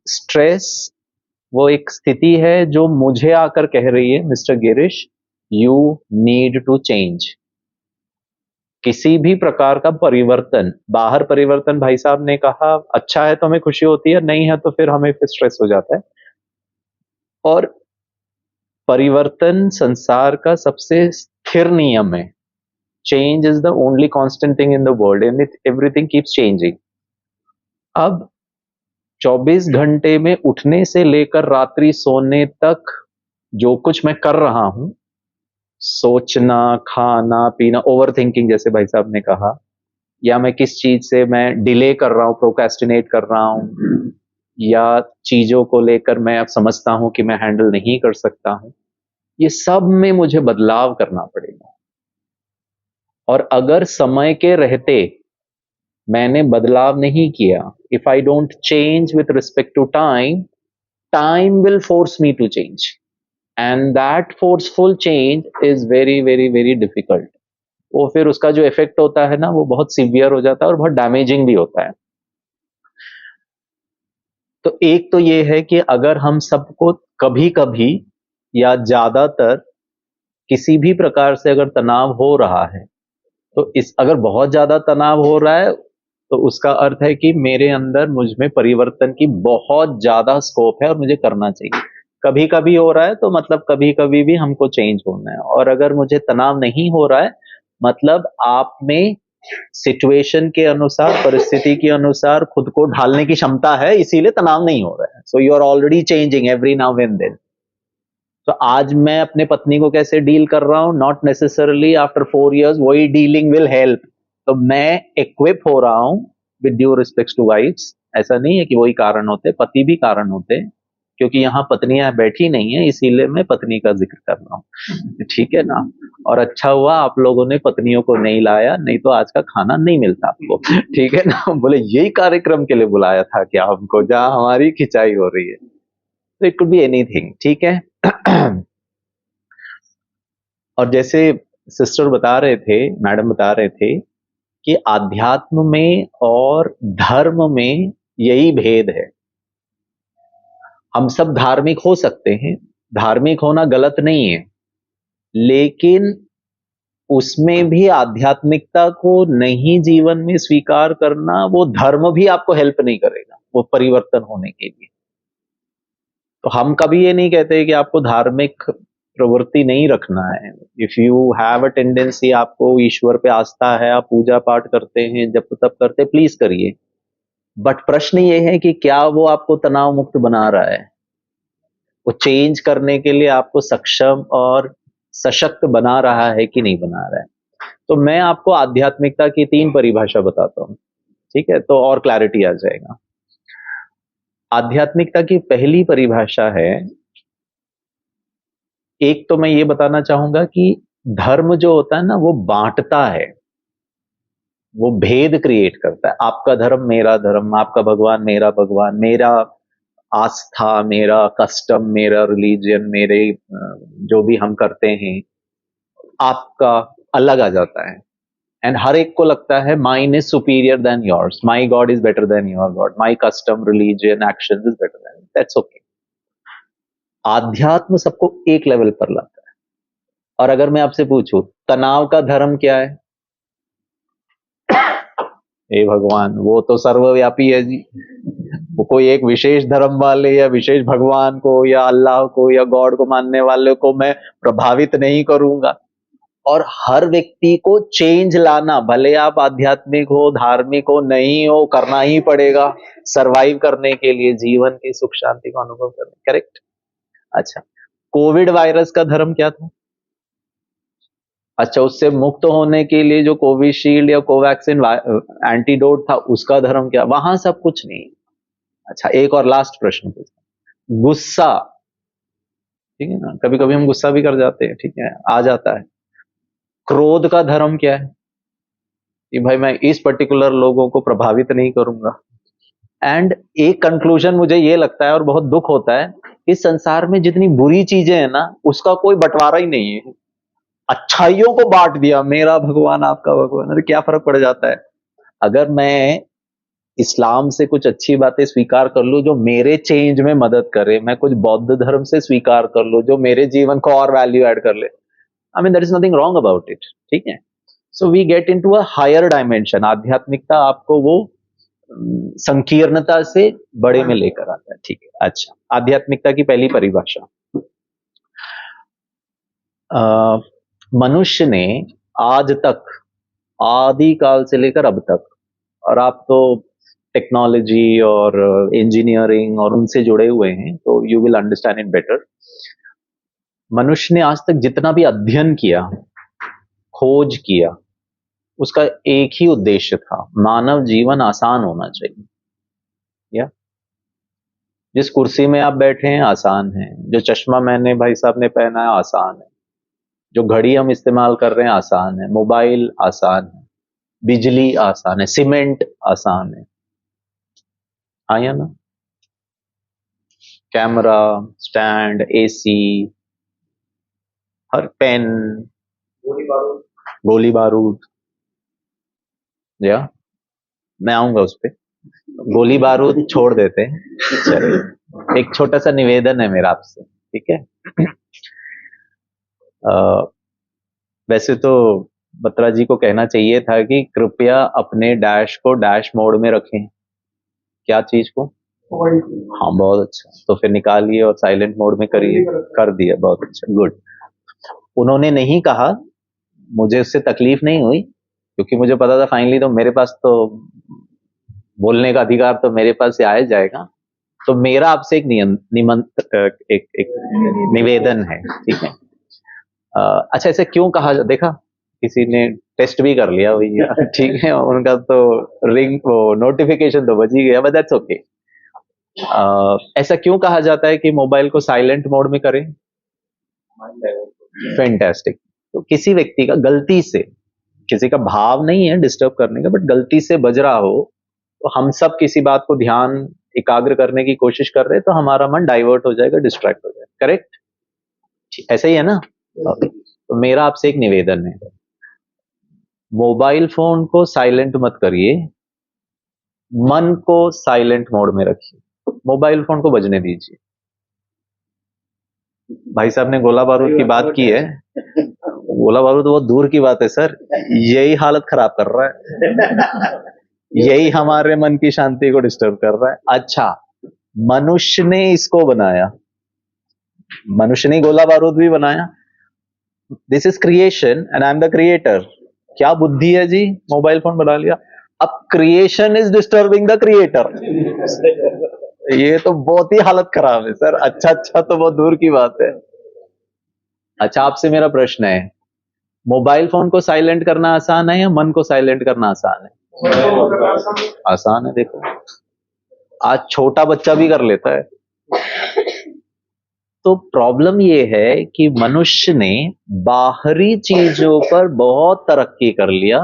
Stress वो एक स्थिति है जो मुझे आकर कह रही है, mister Girish, you need to change. किसी भी प्रकार का परिवर्तन, बाहर परिवर्तन, भाई साहब ने कहा अच्छा है तो हमें खुशी होती है, नहीं है तो फिर हमें फिर स्ट्रेस हो जाता है। और परिवर्तन संसार का सबसे स्थिर नियम है। Change is the only constant thing in the world, and everything keeps changing. अब 24 घंटे में उठने से लेकर रात्रि सोने तक जो कुछ मैं कर रहा हूं, सोचना, खाना पीना, ओवर थिंकिंग जैसे भाई साहब ने कहा, या मैं किस चीज से मैं डिले कर रहा हूं, प्रोक्रेस्टिनेट कर रहा हूं, या चीजों को लेकर मैं अब समझता हूं कि मैं हैंडल नहीं कर सकता हूं, ये सब में मुझे बदलाव करना पड़ेगा। और अगर समय के रहते मैंने बदलाव नहीं किया, if I don't change with respect to time, time will force me to change, and that forceful change is very very very difficult. वो फिर उसका जो इफेक्ट होता है ना, वो बहुत सीवियर हो जाता है और बहुत डैमेजिंग भी होता है। तो एक तो ये है कि अगर हम सबको कभी कभी या ज्यादातर किसी भी प्रकार से अगर तनाव हो रहा है, तो इस अगर बहुत ज्यादा तनाव हो रहा है तो उसका अर्थ है कि मेरे अंदर, मुझ में परिवर्तन की बहुत ज्यादा स्कोप है और मुझे करना चाहिए। कभी कभी हो रहा है तो मतलब कभी कभी भी हमको चेंज होना है। और अगर मुझे तनाव नहीं हो रहा है, मतलब आप में सिचुएशन के अनुसार, परिस्थिति के अनुसार खुद को ढालने की क्षमता है, इसीलिए तनाव नहीं हो रहा है। So you are already changing every now and then. तो आज मैं अपने पत्नी को कैसे डील कर रहा हूं, नॉट नेसेसरली आफ्टर 4 years वही डीलिंग विल हेल्प। तो मैं इक्विप हो रहा हूं with due respect to wives. ऐसा नहीं है कि वही कारण होते, पति भी कारण होते, क्योंकि यहाँ पत्नियां बैठी नहीं है, इसीलिए मैं पत्नी का जिक्र कर रहा हूँ, ठीक है ना। और अच्छा हुआ आप लोगों ने पत्नियों को नहीं लाया, नहीं तो आज का खाना नहीं मिलता आपको, ठीक है ना। बोले यही कार्यक्रम के लिए बुलाया था क्या हमको, जहां हमारी खिंचाई हो रही है। तो इट कुड बी एनीथिंग, ठीक है। और जैसे सिस्टर बता रहे थे, मैडम बता रहे थे कि आध्यात्म में और धर्म में यही भेद है। हम सब धार्मिक हो सकते हैं, धार्मिक होना गलत नहीं है, लेकिन उसमें भी आध्यात्मिकता को नहीं जीवन में स्वीकार करना, वो धर्म भी आपको हेल्प नहीं करेगा वो परिवर्तन होने के लिए। तो हम कभी ये नहीं कहते कि आपको धार्मिक प्रवृत्ति नहीं रखना है। If you have a tendency, आपको ईश्वर पे आस्था है, आप पूजा पाठ करते हैं, जब तब करते, प्लीज करिए। बट प्रश्न ये है कि क्या वो आपको तनाव मुक्त बना रहा है, वो चेंज करने के लिए आपको सक्षम और सशक्त बना रहा है कि नहीं बना रहा है। तो मैं आपको आध्यात्मिकता की 3 परिभाषा बताता हूं, ठीक है, तो और क्लैरिटी आ जाएगा। आध्यात्मिकता की पहली परिभाषा है, एक तो मैं ये बताना चाहूंगा कि धर्म जो होता है ना, वो बांटता है, वो भेद क्रिएट करता है। आपका धर्म मेरा धर्म, आपका भगवान मेरा भगवान, मेरा आस्था मेरा कस्टम, मेरा रिलीजन, मेरे जो भी हम करते हैं, आपका अलग आ जाता है। एंड हर एक को लगता है mine is superior than yours, my God is better than your God, my custom, religion, action is better than, that's okay. आध्यात्म सबको एक लेवल पर लाता है। और अगर मैं आपसे पूछूं तनाव का धर्म क्या है, हे भगवान, वो तो सर्वव्यापी है जी। वो कोई एक विशेष धर्म वाले या विशेष भगवान को या अल्लाह को या गॉड को मानने वाले को मैं प्रभावित नहीं करूंगा। और हर व्यक्ति को चेंज लाना, भले आप आध्यात्मिक हो, धार्मिक हो, नहीं हो, करना ही पड़ेगा सरवाइव करने के लिए, जीवन की सुख शांति का अनुभव करने, करेक्ट। अच्छा, कोविड वायरस का धर्म क्या था? अच्छा, उससे मुक्त होने के लिए जो कोविशील्ड या कोवैक्सिन एंटीडोट था, उसका धर्म क्या? वहां सब कुछ नहीं। अच्छा, एक और लास्ट प्रश्न पूछता, गुस्सा, ठीक है ना, कभी कभी हम गुस्सा भी कर जाते हैं, ठीक है, आ जाता है। क्रोध का धर्म क्या है? कि भाई मैं इस पर्टिकुलर लोगों को प्रभावित नहीं करूंगा। एंड एक कंक्लूजन मुझे ये लगता है और बहुत दुख होता है, इस संसार में जितनी बुरी चीजें हैं ना, उसका कोई बंटवारा ही नहीं है। अच्छाइयों को बांट दिया, मेरा भगवान आपका भगवान, अरे क्या फर्क पड़ जाता है। अगर मैं इस्लाम से कुछ अच्छी बातें स्वीकार कर लूं जो मेरे चेंज में मदद करे, मैं कुछ बौद्ध धर्म से स्वीकार कर लूं जो मेरे जीवन को और वैल्यू ऐड कर ले, I mean there is nothing wrong about it, ठीक है। So we get into a higher dimension. आध्यात्मिकता आपको वो संकीर्णता से बड़े में लेकर आता है, ठीक है। अच्छा, आध्यात्मिकता की पहली परिभाषा, मनुष्य ने आज तक, आदि काल से लेकर अब तक, और आप तो टेक्नोलॉजी और इंजीनियरिंग और उनसे जुड़े हुए हैं तो you will understand it better. मनुष्य ने आज तक जितना भी अध्ययन किया, खोज किया, उसका एक ही उद्देश्य था, मानव जीवन आसान होना चाहिए। या जिस कुर्सी में आप बैठे हैं आसान है, जो चश्मा मैंने भाई साहब ने पहना है आसान है, जो घड़ी हम इस्तेमाल कर रहे हैं आसान है, मोबाइल आसान है, बिजली आसान है, सीमेंट आसान है, हाँ या ना? कैमरा, स्टैंड, एसी, हर पेन, गोली बारूद, या मैं आऊंगा उस पर, गोली बारूद छोड़ देते हैं। चलिए, एक छोटा सा निवेदन है मेरा आपसे, ठीक है। वैसे तो बत्रा जी को कहना चाहिए था कि कृपया अपने डैश को डैश मोड में रखें। क्या चीज को? हाँ, बहुत अच्छा, तो फिर निकालिए और साइलेंट मोड में करिए। कर दिया, बहुत अच्छा, गुड। उन्होंने नहीं कहा, मुझे उससे तकलीफ नहीं हुई, क्योंकि मुझे पता था फाइनली तो मेरे पास तो बोलने का अधिकार तो मेरे पास से आ जाएगा। तो मेरा आपसे एक एक निवेदन है, ठीक है। अच्छा, ऐसे क्यों कहा, देखा किसी ने टेस्ट भी कर लिया भैया, ठीक है, उनका तो रिंग, वो नोटिफिकेशन तो बज ही गया, बट दैट्स ओके। ऐसा क्यों कहा जाता है कि मोबाइल को साइलेंट मोड में करें? फैंटास्टिक। तो किसी व्यक्ति का गलती से, किसी का भाव नहीं है डिस्टर्ब करने का, बट गलती से बज रहा हो, तो हम सब किसी बात को ध्यान एकाग्र करने की कोशिश कर रहे हैं, तो हमारा मन डाइवर्ट हो जाएगा, डिस्ट्रैक्ट हो जाएगा, करेक्ट? ऐसा ही है ना? तो मेरा आपसे एक निवेदन है, मोबाइल फोन को साइलेंट मत करिए, मन को साइलेंट मोड में रखिए, मोबाइल फोन को बजने दीजिए। भाई साहब ने गोला बारूद की बात की है, गोला बारूद बहुत दूर की बात है सर, यही हालत खराब कर रहा है, यही हमारे मन की शांति को डिस्टर्ब कर रहा है। अच्छा, मनुष्य ने इसको बनाया, मनुष्य ने गोला बारूद भी बनाया, this is creation and I am the creator. क्या बुद्धि है जी, मोबाइल फोन बना लिया, अब creation is disturbing the creator. ये तो बहुत ही हालत खराब है सर। अच्छा, तो बहुत दूर की बात है। अच्छा, आपसे मेरा प्रश्न है, मोबाइल फोन को साइलेंट करना आसान है या मन को साइलेंट करना आसान है? आसान है। देखो, आज छोटा बच्चा भी कर लेता है। तो प्रॉब्लम ये है कि मनुष्य ने बाहरी चीजों पर बहुत तरक्की कर लिया,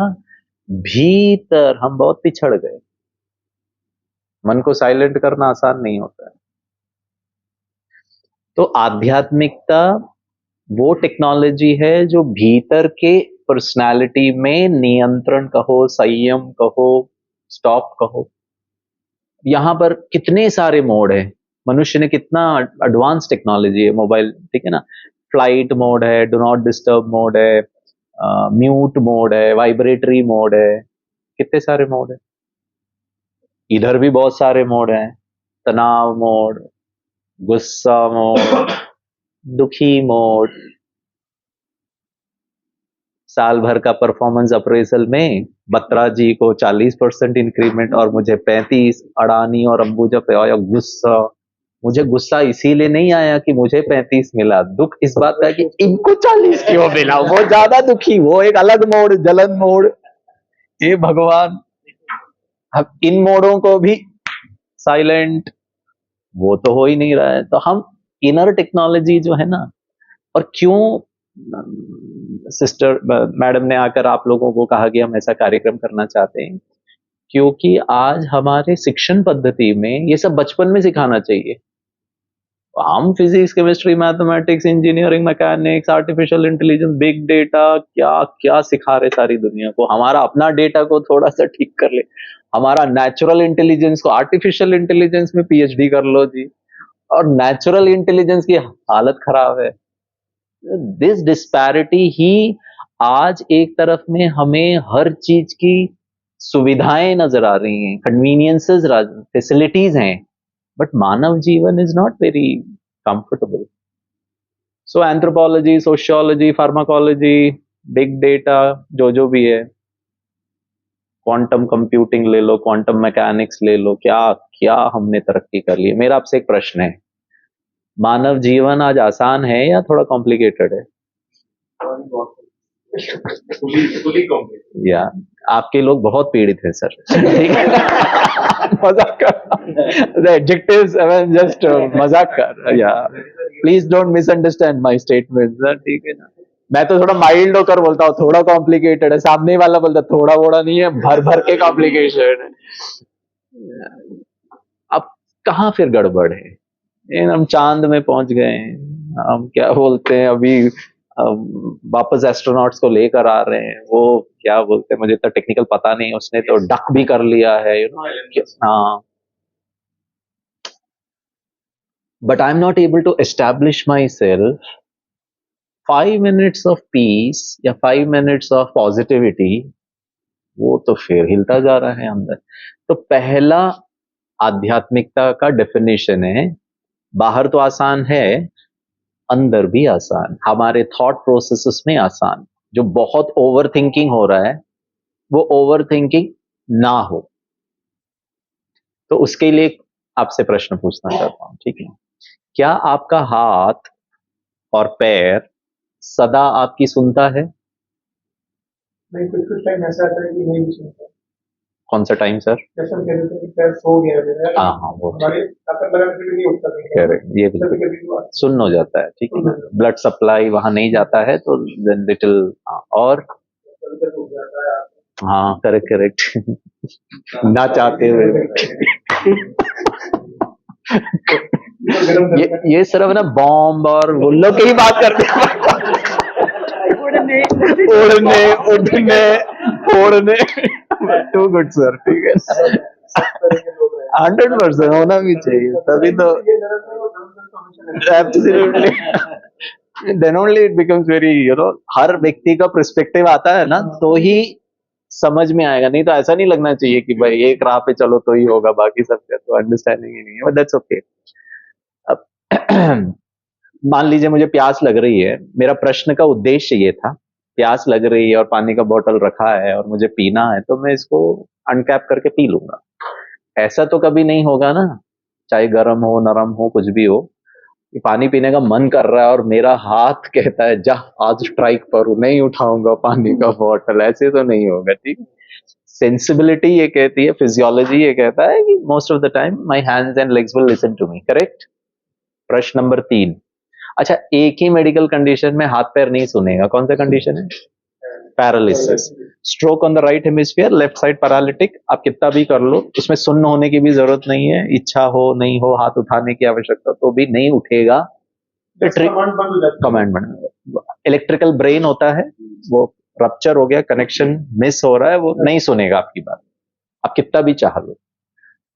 भीतर हम बहुत पिछड़ गए। मन को साइलेंट करना आसान नहीं होता है। तो आध्यात्मिकता वो टेक्नोलॉजी है जो भीतर के पर्सनालिटी में नियंत्रण कहो, संयम कहो, स्टॉप कहो। यहां पर कितने सारे मोड है, मनुष्य ने कितना एडवांस टेक्नोलॉजी है मोबाइल, ठीक है ना। फ्लाइट मोड है, डू नॉट डिस्टर्ब मोड है, म्यूट मोड है, वाइब्रेटरी मोड है, कितने सारे मोड है। इधर भी बहुत सारे मोड हैं, तनाव मोड, गुस्सा मोड, दुखी मोड। साल भर का परफॉर्मेंस अप्रेजल में बत्रा जी को 40% इंक्रीमेंट और मुझे 35। अडानी और अंबुजा पे आया गुस्सा। मुझे गुस्सा इसीलिए नहीं आया कि मुझे 35 मिला, दुख इस बात का कि इनको 40 क्यों मिला, वो ज्यादा दुखी, वो एक अलग मोड, जलन मोड। हे भगवान, अब इन मोडों को भी साइलेंट, वो तो हो ही नहीं रहा है। तो हम इनर टेक्नोलॉजी जो है ना, और क्यों सिस्टर मैडम ने आकर आप लोगों को कहा कि हम ऐसा कार्यक्रम करना चाहते हैं, क्योंकि आज हमारे शिक्षण पद्धति में ये सब बचपन में सिखाना चाहिए। हम physics, chemistry, mathematics, engineering, mechanics, artificial intelligence, big data, क्या क्या सिखा रहे सारी दुनिया को। हमारा अपना डेटा को थोड़ा सा ठीक कर ले, हमारा नेचुरल इंटेलिजेंस को आर्टिफिशियल इंटेलिजेंस में पीएचडी कर लो जी, और नेचुरल इंटेलिजेंस की हालत खराब है। दिस डिस्पैरिटी ही आज एक तरफ में हमें हर चीज की सुविधाएं नजर आ रही हैं, कन्वीनियंसेस, फैसिलिटीज हैं, बट मानव जीवन is not very comfortable. So anthropology, sociology, pharmacology, big data, जो भी है, क्वांटम कंप्यूटिंग ले लो, क्वांटम मैकेनिक्स ले लो, क्या क्या हमने तरक्की कर ली है। मेरा आपसे एक प्रश्न है, मानव जीवन आज आसान है या थोड़ा कॉम्प्लिकेटेड है? या आपके लोग बहुत पीड़ित हैं सर, ठीक है। मजाक कर, एडजेक्टिव्स जस्ट मजाक कर, या please don't misunderstand my statement sir, ठीक है ना। मैं तो थोड़ा माइल्ड होकर बोलता हूँ, थोड़ा कॉम्प्लिकेटेड है, सामने वाला बोलता थोड़ा वोड़ा नहीं है, भर भर के कॉम्प्लिकेशन है। अब कहाँ फिर गड़बड़ है? हम चांद में पहुंच गए हैं, हम क्या बोलते हैं अभी, वापस एस्ट्रोनॉट्स को लेकर आ रहे हैं, वो क्या बोलते हैं, मुझे तो टेक्निकल पता नहीं, उसने तो डक भी कर लिया है, यू नो। हाँ, but I am not able to establish myself 5 minutes of peace या 5 minutes ऑफ पॉजिटिविटी, वो तो फिर हिलता जा रहा है अंदर। तो पहला आध्यात्मिकता का डेफिनेशन है, बाहर तो आसान है, अंदर भी आसान, हमारे थॉट प्रोसेसेस में आसान। जो बहुत ओवर थिंकिंग हो रहा है, वो ओवर थिंकिंग ना हो। तो उसके लिए आपसे प्रश्न पूछना चाहता हूं, ठीक है? क्या आपका हाथ और पैर सदा आपकी सुनता है? नहीं, कुछ कुछ टाइम ऐसा आता है कि नहीं भी सुनता। कौन सा टाइम सर? जैसे हम कह देते हैं कि पैर सो गया है, हाँ हाँ, वो हमारे ताकत लगाने से भी नहीं उठता कहीं। करेक्ट, ये कभी बिल्कुल कभी वो आता सुन्न हो जाता है, ठीक है ना, ब्लड सप्लाई वहां नहीं जाता है, तो देन लिटिल, और है, कभी कभी उठ जाता है। हाँ करेक्ट करेक्ट, ना चाहते हुए ये सिर्फ ना बॉम्ब और गुल्लों की ही बात करते हैं। उड़ने उड़ने उड़ने फोड़ने, टू गुड सर, ठीक है, सब तरह के लोग हैं। 100% होना भी चाहिए, तभी तो ये गलत है, वो गलत तो हमेशा रहता है। Absolutely, then only it becomes very, you know, हर व्यक्ति का पर्सपेक्टिव आता है ना, तो ही समझ में आएगा। नहीं तो ऐसा नहीं लगना चाहिए कि भाई एक राह पे चलो तो ही होगा, बाकी सबका तो अंडरस्टैंडिंग ही नहीं है, बट दैट्स ओके। अब मान लीजिए मुझे प्यास लग रही है, मेरा प्रश्न का उद्देश्य ये था, प्यास लग रही है और पानी का बोतल रखा है और मुझे पीना है, तो मैं इसको अनकैप करके पी लूंगा। ऐसा तो कभी नहीं होगा ना, चाहे गर्म हो, नरम हो, कुछ भी हो, कि पानी पीने का मन कर रहा है और मेरा हाथ कहता है जा आज स्ट्राइक पर हूं, नहीं उठाऊंगा पानी का बॉटल, ऐसे तो नहीं होगा, ठीक। सेंसिबिलिटी ये कहती है, फिजियोलॉजी ये कहता है कि most of the time my hands and legs will listen to me, correct. प्रश्न नंबर 3, अच्छा, एक ही मेडिकल कंडीशन में हाथ पैर नहीं सुनेगा, कौन सा कंडीशन है? Paralysis, stroke on the right hemisphere, left side paralytic, आप कितना भी कर लो, उसमें सुन्न होने की भी जरूरत नहीं है, इच्छा हो नहीं हो हाथ उठाने की आवश्यकता तो भी नहीं उठेगा। कमांड बंद हो जाता है। कमांड, इलेक्ट्रिकल ब्रेन होता है, वो रप्चर हो गया, कनेक्शन मिस हो रहा है, वो नहीं सुनेगा आपकी बात, आप कितना भी चाह लो।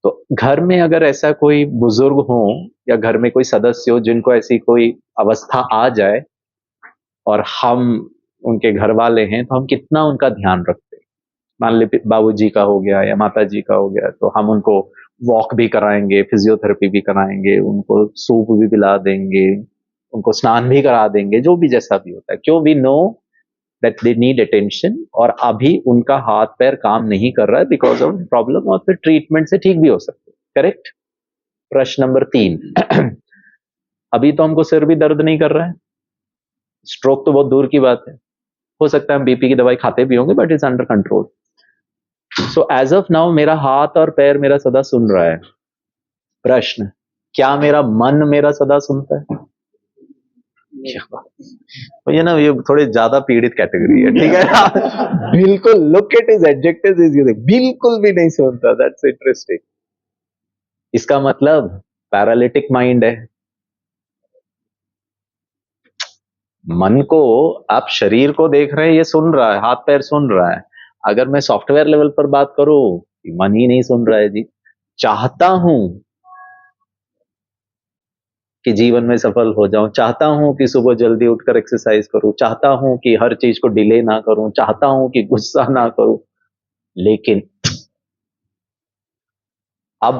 तो घर में अगर ऐसा कोई बुजुर्ग हो या घर में कोई सदस्य हो जिनको ऐसी कोई अवस्था आ जाए और हम उनके घर वाले हैं, तो हम कितना उनका ध्यान रखते हैं। मान ली बाबूजी का हो गया या माता जी का हो गया, तो हम उनको वॉक भी कराएंगे, फिजियोथेरेपी भी कराएंगे, उनको सूप भी पिला देंगे, उनको स्नान भी करा देंगे, जो भी जैसा भी होता है, क्यों we know that they need attention, और अभी उनका हाथ पैर काम नहीं कर रहा है बिकॉज ऑफ प्रॉब्लम, और फिर ट्रीटमेंट से ठीक भी हो सकते, करेक्ट। प्रश्न नंबर 3, अभी तो हमको सिर भी दर्द नहीं कर रहा है, स्ट्रोक तो बहुत दूर की बात है, हो सकता है हम बीपी की दवाई खाते भी होंगे, but it's under control. So as of now मेरा हाथ और पैर मेरा सदा सुन रहा है। प्रश्न, क्या मेरा मन मेरा सदा सुनता है? क्या बात, तो ये ना, ये थोड़ी ज्यादा पीड़ित कैटेगरी है, ठीक है ना। बिल्कुल, look at his adjectives is using, बिल्कुल भी नहीं सुनता, दैट्स इंटरेस्टिंग। इसका मतलब पैरालिटिक माइंड है। मन को, आप शरीर को देख रहे हैं, ये सुन रहा है, हाथ पैर सुन रहा है। अगर मैं सॉफ्टवेयर लेवल पर बात करूं, मन ही नहीं सुन रहा है जी। चाहता हूं कि जीवन में सफल हो जाऊं, चाहता हूं कि सुबह जल्दी उठकर एक्सरसाइज करूं, चाहता हूं कि हर चीज को डिले ना करूं, चाहता हूं कि गुस्सा ना करूं, लेकिन अब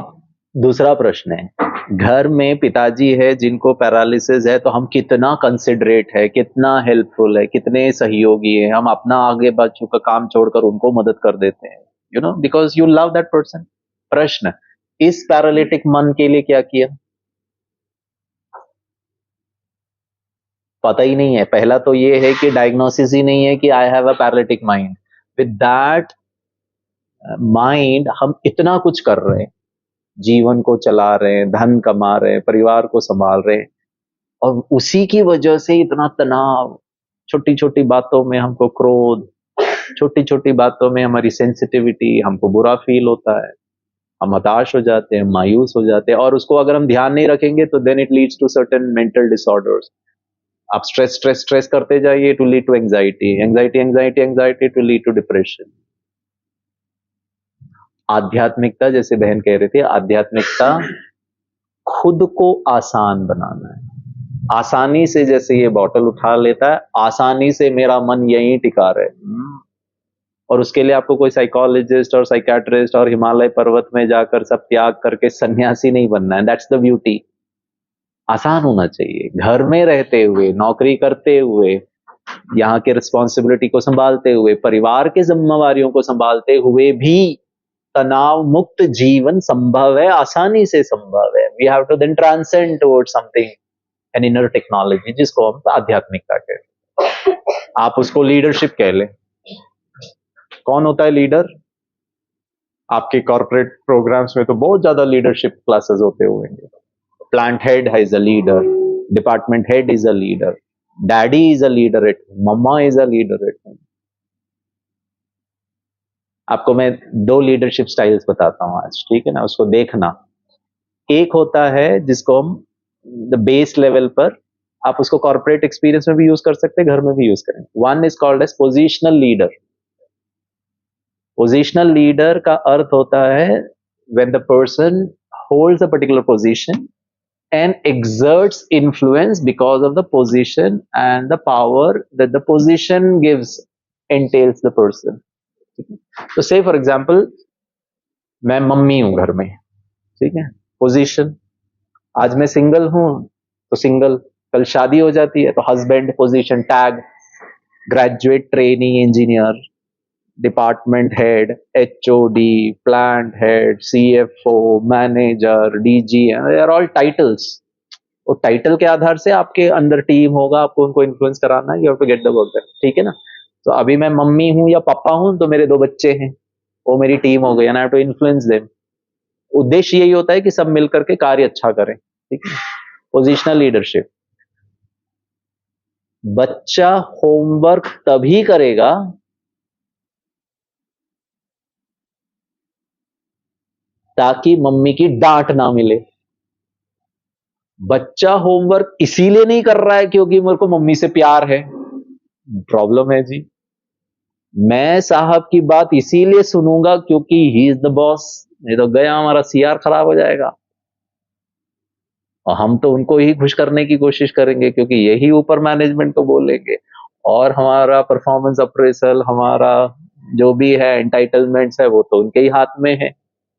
दूसरा प्रश्न है, घर में पिताजी है जिनको पैरालिसिस है, तो हम कितना कंसिडरेट है, कितना हेल्पफुल है, कितने सहयोगी है, हम अपना आगे बच्चों का काम छोड़कर उनको मदद कर देते हैं, you know, because you love that person. प्रश्न, इस पैरालिटिक मन के लिए क्या किया? पता ही नहीं है। पहला तो ये है कि डायग्नोसिस ही नहीं है कि I have a paralytic mind. With that mind हम इतना कुछ कर रहे हैं, जीवन को चला रहे हैं, धन कमा रहे हैं, परिवार को संभाल रहे हैं, और उसी की वजह से इतना तनाव, छोटी छोटी बातों में हमको क्रोध, छोटी छोटी बातों में हमारी सेंसिटिविटी, हमको बुरा फील होता है, हम हताश हो जाते हैं, मायूस हो जाते हैं, और उसको अगर हम ध्यान नहीं रखेंगे तो then it leads to certain mental disorders. आप स्ट्रेस स्ट्रेस स्ट्रेस करते जाइए, to lead to anxiety, anxiety anxiety anxiety to lead to depression. आध्यात्मिकता, जैसे बहन कह रही थी, आध्यात्मिकता खुद को आसान बनाना है। आसानी से जैसे ये बॉटल उठा लेता है, आसानी से मेरा मन यहीं टिका रहे, और उसके लिए आपको कोई साइकोलॉजिस्ट और साइकेट्रिस्ट और हिमालय पर्वत में जाकर सब त्याग करके सन्यासी नहीं बनना है। That's the beauty. आसान होना चाहिए। घर में रहते हुए, नौकरी करते हुए, यहाँ के रिस्पॉन्सिबिलिटी को संभालते हुए, परिवार के जिम्मेवारियों को संभालते हुए भी तनाव मुक्त जीवन संभव है, आसानी से संभव है। We have to then transcend towards something, an inner technology, जिसको हम आध्यात्मिकता कहते हैं। आप उसको लीडरशिप कह लें। कौन होता है लीडर? आपके कॉर्पोरेट प्रोग्राम्स में तो बहुत ज्यादा लीडरशिप क्लासेस होते हुए, plant head is a leader, department head is a leader, daddy is a leader at home, mamma is a leader at home. आपको मैं 2 लीडरशिप स्टाइल्स बताता हूं आज, ठीक है ना, उसको देखना। एक होता है जिसको हम द बेस लेवल पर, आप उसको कॉर्पोरेट एक्सपीरियंस में भी यूज कर सकते हैं, घर में भी यूज करें। One is called as positional leader. Positional leader का अर्थ होता है when the person holds a particular position and exerts influence because of the position and the power that the position gives, entails the person. तो say for example, मैं mummy हूं घर में, ठीक है, पोजीशन, आज मैं सिंगल हूं तो सिंगल, कल शादी हो जाती है तो husband, position, tag, graduate trainee engineer, department head, HOD, plant head, CFO, manager, DG, they are all titles. और टाइटल के आधार से आपके अंदर टीम होगा, आपको उनको इन्फ्लुएंस कराना है, you have to get the work done, ठीक है ना। तो अभी मैं मम्मी हूं या पापा हूं तो मेरे 2 बच्चे हैं, वो मेरी टीम हो गई, and I have to influence them. उद्देश्य यही होता है कि सब मिलकर के कार्य अच्छा करें, ठीक है। Positional leadership. बच्चा होमवर्क तभी करेगा ताकि मम्मी की डांट ना मिले। बच्चा होमवर्क इसीलिए नहीं कर रहा है क्योंकि मेरे को मम्मी से प्यार है, प्रॉब्लम है जी। मैं साहब की बात इसीलिए सुनूंगा क्योंकि ही इज द बॉस, नहीं तो गया हमारा सीआर खराब हो जाएगा। और हम तो उनको ही खुश करने की कोशिश करेंगे क्योंकि यही ऊपर मैनेजमेंट को बोलेंगे, और हमारा परफॉर्मेंस अप्रेजल, हमारा जो भी है एंटाइटलमेंट्स है, वो तो उनके ही हाथ में है।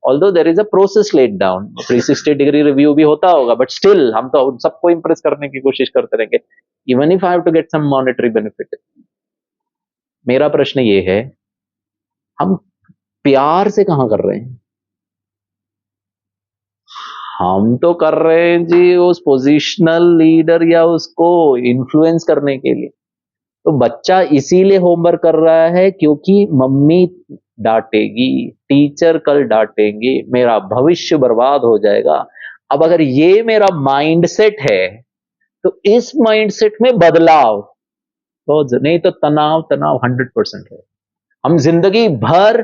Although there is a process laid down, 360 degree review भी होता होगा, बट स्टिल हम तो सबको इंप्रेस करने की कोशिश करते रहेंगे, even if I have to get some monetary benefit. मेरा प्रश्न ये है, हम प्यार से कहां कर रहे हैं? हम तो कर रहे हैं जी उस पोजिशनल लीडर या उसको इन्फ्लुएंस करने के लिए। तो बच्चा इसीलिए होमवर्क कर रहा है क्योंकि मम्मी डांटेगी, टीचर कल डांटेंगे, मेरा भविष्य बर्बाद हो जाएगा। अब अगर ये मेरा माइंडसेट है तो इस माइंडसेट में बदलाव, तो नहीं तो तनाव तनाव 100% है। हम जिंदगी भर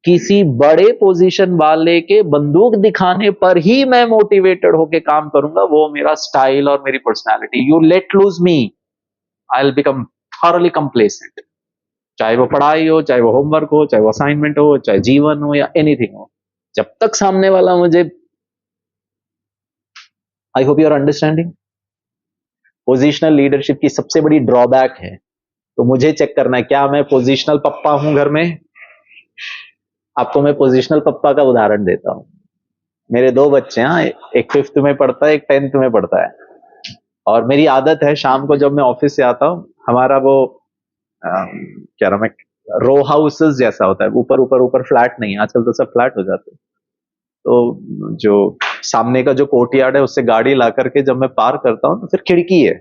किसी बड़े पोजीशन वाले के बंदूक दिखाने पर ही मैं मोटिवेटेड होके काम करूंगा, वो मेरा स्टाइल और मेरी personality. You let loose me, I will become thoroughly complacent. चाहे वो पढ़ाई हो, चाहे वो होमवर्क हो, चाहे वो असाइनमेंट हो, चाहे जीवन हो या एनीथिंग हो, जब तक सामने वाला मुझे, I hope you are understanding, positional leadership की सबसे बड़ी ड्रॉबैक है। तो मुझे चेक करना है क्या मैं पोजिशनल पप्पा हूं घर में। आपको मैं पोजिशनल पप्पा का उदाहरण देता हूं। मेरे दो बच्चे हैं, एक 5th में पढ़ता है, एक 10th में पढ़ता है। और मेरी आदत है शाम को जब मैं ऑफिस से आता हूं, हमारा वो क्या नाम है, रो हाउसेस जैसा होता है, ऊपर ऊपर ऊपर, फ्लैट नहीं है आजकल तो सब फ्लैट हो जाते हैं। तो जो सामने का जो कोर्टयार्ड है उससे गाड़ी ला करके जब मैं पार करता हूँ तो फिर खिड़की है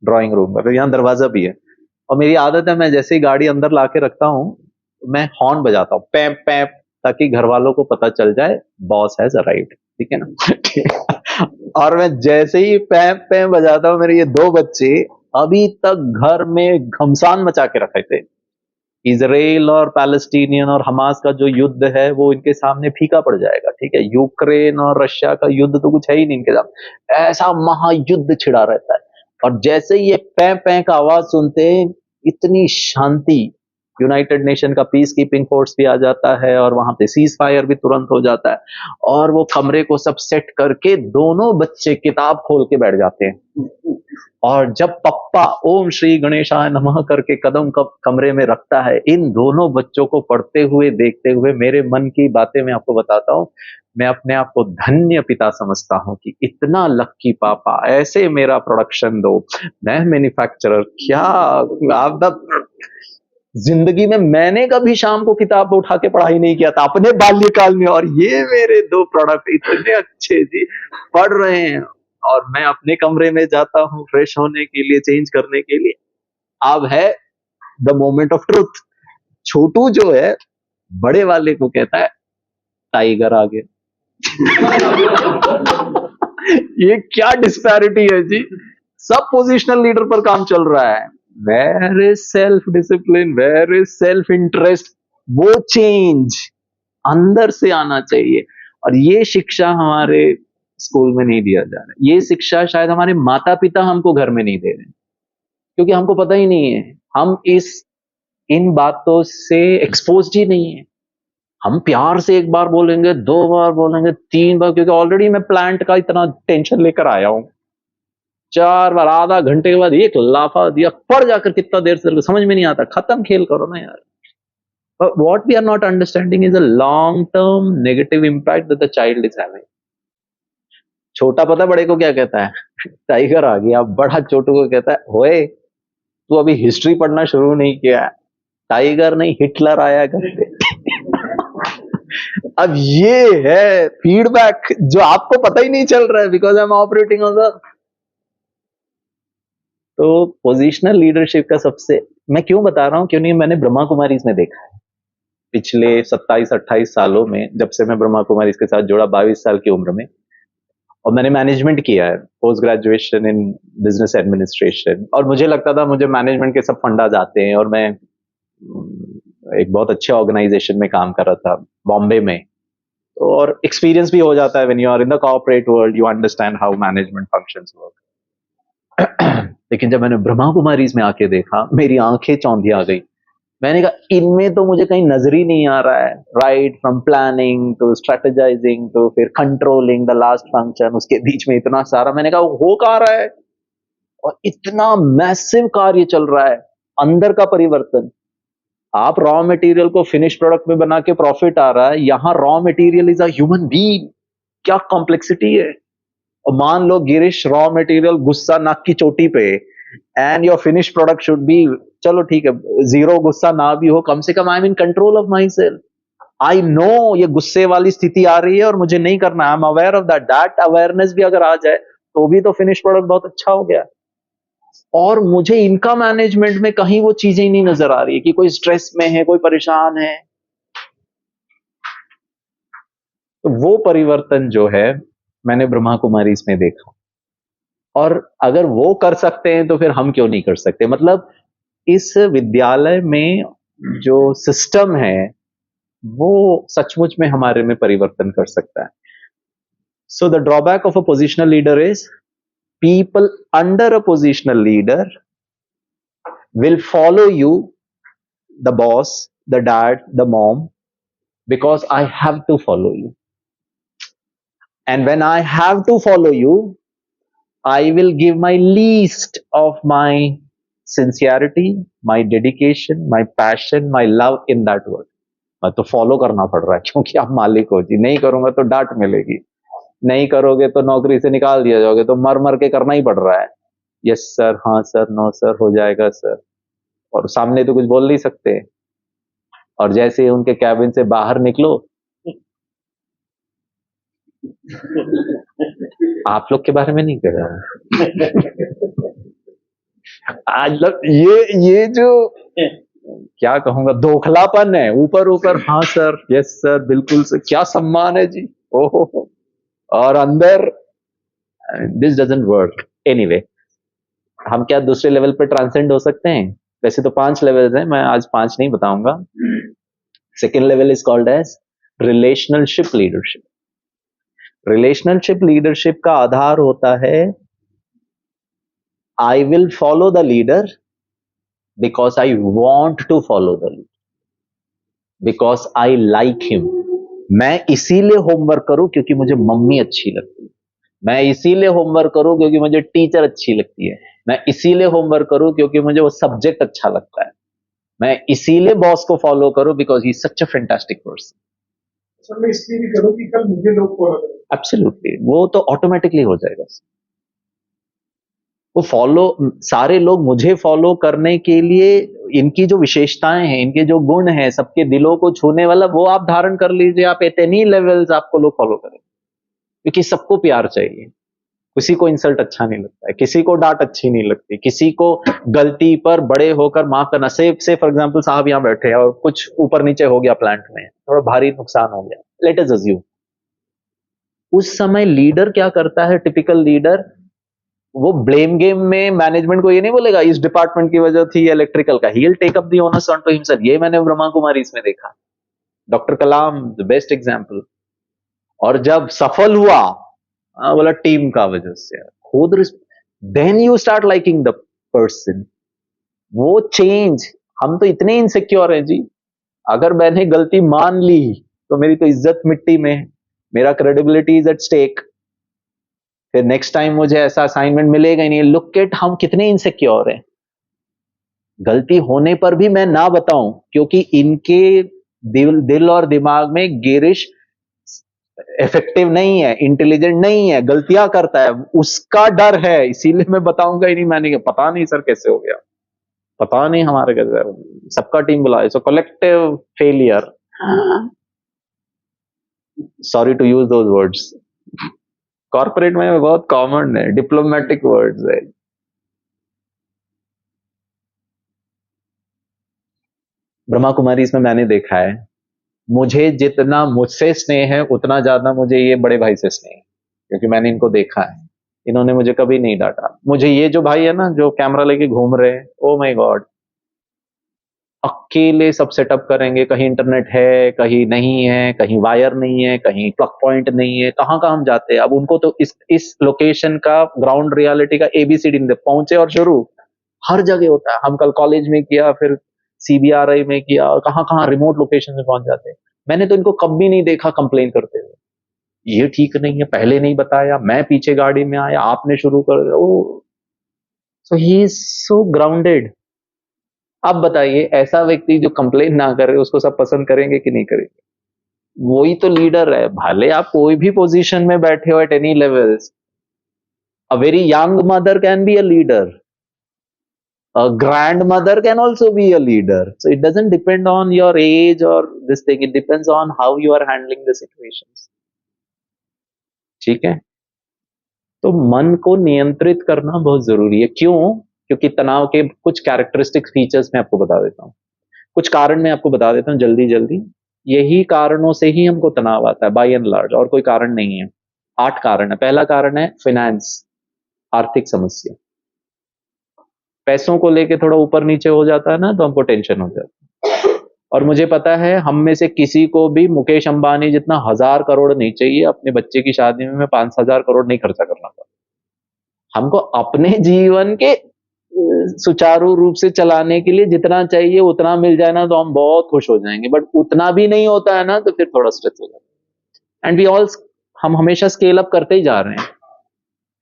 ड्राइंग रूम का, फिर यहाँ दरवाजा भी है। और मेरी आदत है मैं जैसे ही गाड़ी अंदर ला के रखता हूँ मैं हॉर्न बजाता हूँ, पैप पैप, ताकि घर वालों को पता चल जाए बॉस हैज अराइव्ड, ठीक है ना। ठीक है? और मैं जैसे ही पैप पैप बजाता हूँ, मेरे ये दो बच्चे अभी तक घर में घमसान मचा के रखे थे। इजराइल और पैलेस्टीनियन और हमास का जो युद्ध है वो इनके सामने फीका पड़ जाएगा, ठीक है। यूक्रेन और रशिया का युद्ध तो कुछ है ही नहीं इनके सामने, ऐसा महायुद्ध छिड़ा रहता है। और जैसे ही ये पैं पैं का आवाज सुनते हैं, इतनी शांति, यूनाइटेड नेशन का पीस कीपिंग फोर्स भी आ जाता है और वहां पे सीज फायर भी तुरंत हो जाता है। और वो कमरे को सब सेट करके दोनों बच्चे किताब खोल के बैठ जाते हैं। और जब पप्पा ओम श्री गणेशाय नमः करके कदम कमरे में रखता है, इन दोनों बच्चों को पढ़ते हुए देखते हुए मेरे मन की बातें मैं आपको बताता हूं, मैं अपने आप को धन्य पिता समझता हूं कि इतना लक्की पापा, ऐसे मेरा प्रोडक्शन दो, मैं मैन्युफैक्चरर, क्या आप, जिंदगी में मैंने कभी शाम को किताब उठा के पढ़ाई नहीं किया था अपने बाल्यकाल में, और ये मेरे दो प्रोडक्ट इतने अच्छे जी पढ़ रहे हैं। और मैं अपने कमरे में जाता हूँ फ्रेश होने के लिए, चेंज करने के लिए। अब है द मोमेंट ऑफ ट्रुथ। छोटू जो है बड़े वाले को कहता है टाइगर आ गया। ये क्या डिस्पैरिटी है जी। सब पोजिशनल लीडर पर काम चल रहा है। Where is self discipline, where is self interest. वो चेंज अंदर से आना चाहिए। और ये शिक्षा हमारे स्कूल में नहीं दिया जा रहा है। ये शिक्षा शायद हमारे माता पिता हमको घर में नहीं दे रहे, क्योंकि हमको पता ही नहीं है, हम इन बातों से एक्सपोज्ड ही नहीं है। हम प्यार से एक बार बोलेंगे, दो बार बोलेंगे, तीन बार, क्योंकि ऑलरेडी मैं प्लांट का इतना टेंशन लेकर आया हूं। 4 बार, आधा घंटे के बाद एक लाफा दिया, पढ़ जाकर कितना देर से समझ में नहीं आता, खत्म, खेल करो ना यार। But what we are not understanding is a long-term negative impact that the child is having. छोटा पता बड़े को क्या कहता है? टाइगर आ गया। बड़ा छोटू को कहता है, होए तू अभी हिस्ट्री पढ़ना शुरू नहीं किया, टाइगर नहीं हिटलर आया घर पे। अब ये है फीडबैक जो आपको पता ही नहीं चल रहा है, because I M operating on the. तो पोजिशनल लीडरशिप का सबसे, मैं क्यों बता रहा हूं, क्योंकि मैंने ब्रह्मा कुमारीज में देखा है पिछले 27-28 सालों में, जब से मैं ब्रह्मा कुमारीज के साथ जुड़ा 22 साल की उम्र में। और मैंने मैनेजमेंट किया है, post graduation in business administration. और मुझे लगता था मुझे मैनेजमेंट के सब फंडाज आते हैं, और मैं एक बहुत अच्छे ऑर्गेनाइजेशन में काम कर रहा था बॉम्बे में। और एक्सपीरियंस भी हो जाता है, when you are in the corporate world you understand how management functions work. लेकिन जब मैंने ब्रह्मा कुमारीज में आके देखा, मेरी आंखें चौंधी आ गई। मैंने कहा इनमें तो मुझे कहीं नजर ही नहीं आ रहा है, right from planning to strategising to फिर कंट्रोलिंग द लास्ट फंक्शन, उसके बीच में इतना सारा। मैंने कहा हो कहाँ रहा है, और इतना मैसिव कार्य चल रहा है, अंदर का परिवर्तन। आप रॉ मटेरियल को फिनिश प्रोडक्ट में बना के प्रॉफिट आ रहा है, यहां raw material is a human being. क्या कॉम्प्लेक्सिटी है। और मान लो गिरीश रॉ मटेरियल गुस्सा नाक की चोटी पे, and your finish product should be, चलो ठीक है, जीरो गुस्सा ना भी हो, कम से कम I am in control of my self. I know ये गुस्से वाली स्थिति आ रही है और मुझे नहीं करना, I am aware of that awareness भी अगर आ जाए तो भी तो फिनिश प्रोडक्ट बहुत अच्छा हो गया। और मुझे इनका मैनेजमेंट में कहीं वो चीजें ही नहीं नजर आ रही है कि कोई स्ट्रेस में है, कोई परेशान है। तो वो परिवर्तन जो है मैंने ब्रह्मा कुमारी इसमें देखा। और अगर वो कर सकते हैं तो फिर हम क्यों नहीं कर सकते। मतलब इस विद्यालय में जो सिस्टम है वो सचमुच में हमारे में परिवर्तन कर सकता है। So the drawback of a positional leader is people under a positional leader will follow you the boss, the dad, the mom, because I have to follow you. And when I have to follow you, I will give my least of my sincerity, my dedication, my passion, my love in that work. तो follow करना पड़ रहा है क्योंकि आप मालिक हो जी, नहीं करूंगा तो डांट मिलेगी, नहीं करोगे तो नौकरी से निकाल दिया जाओगे, तो मर मर के करना ही पड़ रहा है। यस सर, हाँ सर, नो सर, हो जाएगा सर, और सामने तो कुछ बोल नहीं सकते। और जैसे ही उनके कैबिन से बाहर निकलो, आप लोग के बारे में नहीं कह रहा आज लोग ये जो क्या कहूंगा दोखलापन है, ऊपर ऊपर हाँ सर, यस सर, बिल्कुल सर, क्या सम्मान है जी, ओहो, और अंदर दिस डजंट वर्क। एनीवे, हम क्या दूसरे लेवल पे ट्रांसेंड हो सकते हैं? वैसे तो 5 लेवल्स हैं, मैं आज 5 नहीं बताऊंगा। Second level is called as relationship leadership. Relationship leadership का आधार होता है I will follow the leader because I want to follow the leader, because I like him. मैं इसीलिए होमवर्क करूं क्योंकि मुझे मम्मी अच्छी लगती है, मैं इसीलिए होमवर्क करूं क्योंकि मुझे टीचर अच्छी लगती है, मैं इसीलिए होमवर्क करूं क्योंकि मुझे वो सब्जेक्ट अच्छा लगता है, मैं इसीलिए बॉस को फॉलो करूं because he such a fantastic person. Sir मैं इसलिए भी करूं कि कल मुझे लोग फॉलो करें। एब्सोल्युटली, वो तो ऑटोमेटिकली हो जाएगा। वो फॉलो, सारे लोग मुझे फॉलो करने के लिए इनकी जो विशेषताएं हैं, इनके जो गुण हैं, सबके दिलों को छूने वाला, वो आप धारण कर लीजिए, आप एट एनी लेवल्स आपको लोग फॉलो करें, क्योंकि सबको प्यार चाहिए, किसी को इंसल्ट अच्छा नहीं लगता है, किसी को डांट अच्छी नहीं लगती, किसी को गलती पर बड़े होकर माफ करना। से फॉर एग्जांपल साहब यहाँ बैठे हैं और कुछ ऊपर नीचे हो गया प्लांट में, थोड़ा भारी नुकसान हो गया, लेट अस अज्यूम। उस समय लीडर क्या करता है? टिपिकल लीडर वो ब्लेम गेम में मैनेजमेंट को ये नहीं बोलेगा इस डिपार्टमेंट की वजह थी इलेक्ट्रिकल का, he will take up the owners on to himself. ये मैंने ब्रह्मा कुमारी इसमें देखा, doctor Kalam the best example. और जब सफल हुआ, बोला टीम का वजह से, खुद, then you start liking the person. वो चेंज, हम तो इतने इनसिक्योर हैं जी, अगर मैंने गलती मान ली तो मेरी तो इज्जत मिट्टी में है, मेरा क्रेडिबिलिटी इज एट स्टेक, फिर नेक्स्ट टाइम मुझे ऐसा असाइनमेंट मिलेगा ही नहीं। लुक एट हम कितने इनसिक्योर हैं। गलती होने पर भी मैं ना बताऊं क्योंकि इनके दिल और दिमाग में गिरिश इफेक्टिव नहीं है, इंटेलिजेंट नहीं है, गलतियां करता है, उसका डर है, इसीलिए मैं बताऊंगा ही नहीं। मैंने पता नहीं सर कैसे हो गया, पता नहीं हमारे कैसे, सबका टीम बुलाए, so collective failure, sorry to use those words, corporate में बहुत कॉमन है, डिप्लोमेटिक वर्ड्स है। ब्रह्मा कुमारी इसमें मैंने देखा है, मुझे जितना मुझसे स्नेह है उतना ज्यादा मुझे ये बड़े भाई से स्नेह है, क्योंकि मैंने इनको देखा है, इन्होंने मुझे कभी नहीं डांटा। मुझे ये जो भाई है ना जो कैमरा लेके घूम रहे हैं, ओ माय गॉड, अकेले सब सेटअप करेंगे, कहीं इंटरनेट है, कहीं नहीं है, कहीं वायर नहीं है, कहीं प्लग पॉइंट नहीं है, कहाँ कहाँ हम जाते हैं। अब उनको तो इस लोकेशन का ग्राउंड रियलिटी का एबीसीडी पहुंचे और शुरू, हर जगह होता है। हम कल कॉलेज में किया, फिर सीबीआरआई में किया, और कहाँ कहाँ रिमोट लोकेशन में पहुंच जाते हैं। मैंने तो इनको कभी नहीं देखा कंप्लेन करते हुए, ये ठीक नहीं है, पहले नहीं बताया, मैं पीछे गाड़ी में आया, आपने शुरू कर दिया। ओ, सो ही इज सो ग्राउंडेड। अब बताइए, ऐसा व्यक्ति जो कंप्लेन ना करे उसको सब पसंद करेंगे कि नहीं करेंगे? वही तो लीडर है। भले आप कोई भी पोजीशन में बैठे हो at any levels, a very young mother can be a leader, a grandmother can also be a leader, so it doesn't depend on your age or this thing, it depends on how you are handling the situations। ठीक है, तो मन को नियंत्रित करना बहुत जरूरी है। क्यों? क्योंकि तनाव के कुछ कैरेक्टरिस्टिक फीचर्स मैं आपको बता देता हूं, कुछ कारण मैं आपको बता देता हूं जल्दी जल्दी। यही कारणों से ही हमको तनाव आता है बाय एंड लार्ज, और कोई कारण नहीं है। 8 कारण है। पहला कारण है फाइनेंस, आर्थिक समस्या। पैसों को लेके थोड़ा ऊपर नीचे हो जाता है ना, तो हमको टेंशन हो जाता है। और मुझे पता है हम में से किसी को भी मुकेश अंबानी जितना 1000 करोड़ नहीं चाहिए। अपने बच्चे की शादी में मैं 5,000 करोड़ नहीं खर्चा करना चाहता। हमको अपने जीवन के सुचारू रूप से चलाने के लिए जितना चाहिए उतना मिल जाए ना तो हम बहुत खुश हो जाएंगे, बट उतना भी नहीं होता है ना तो फिर थोड़ा स्ट्रेस हो जाता है। एंड वी ऑल, हम हमेशा स्केल अप करते ही जा रहे हैं।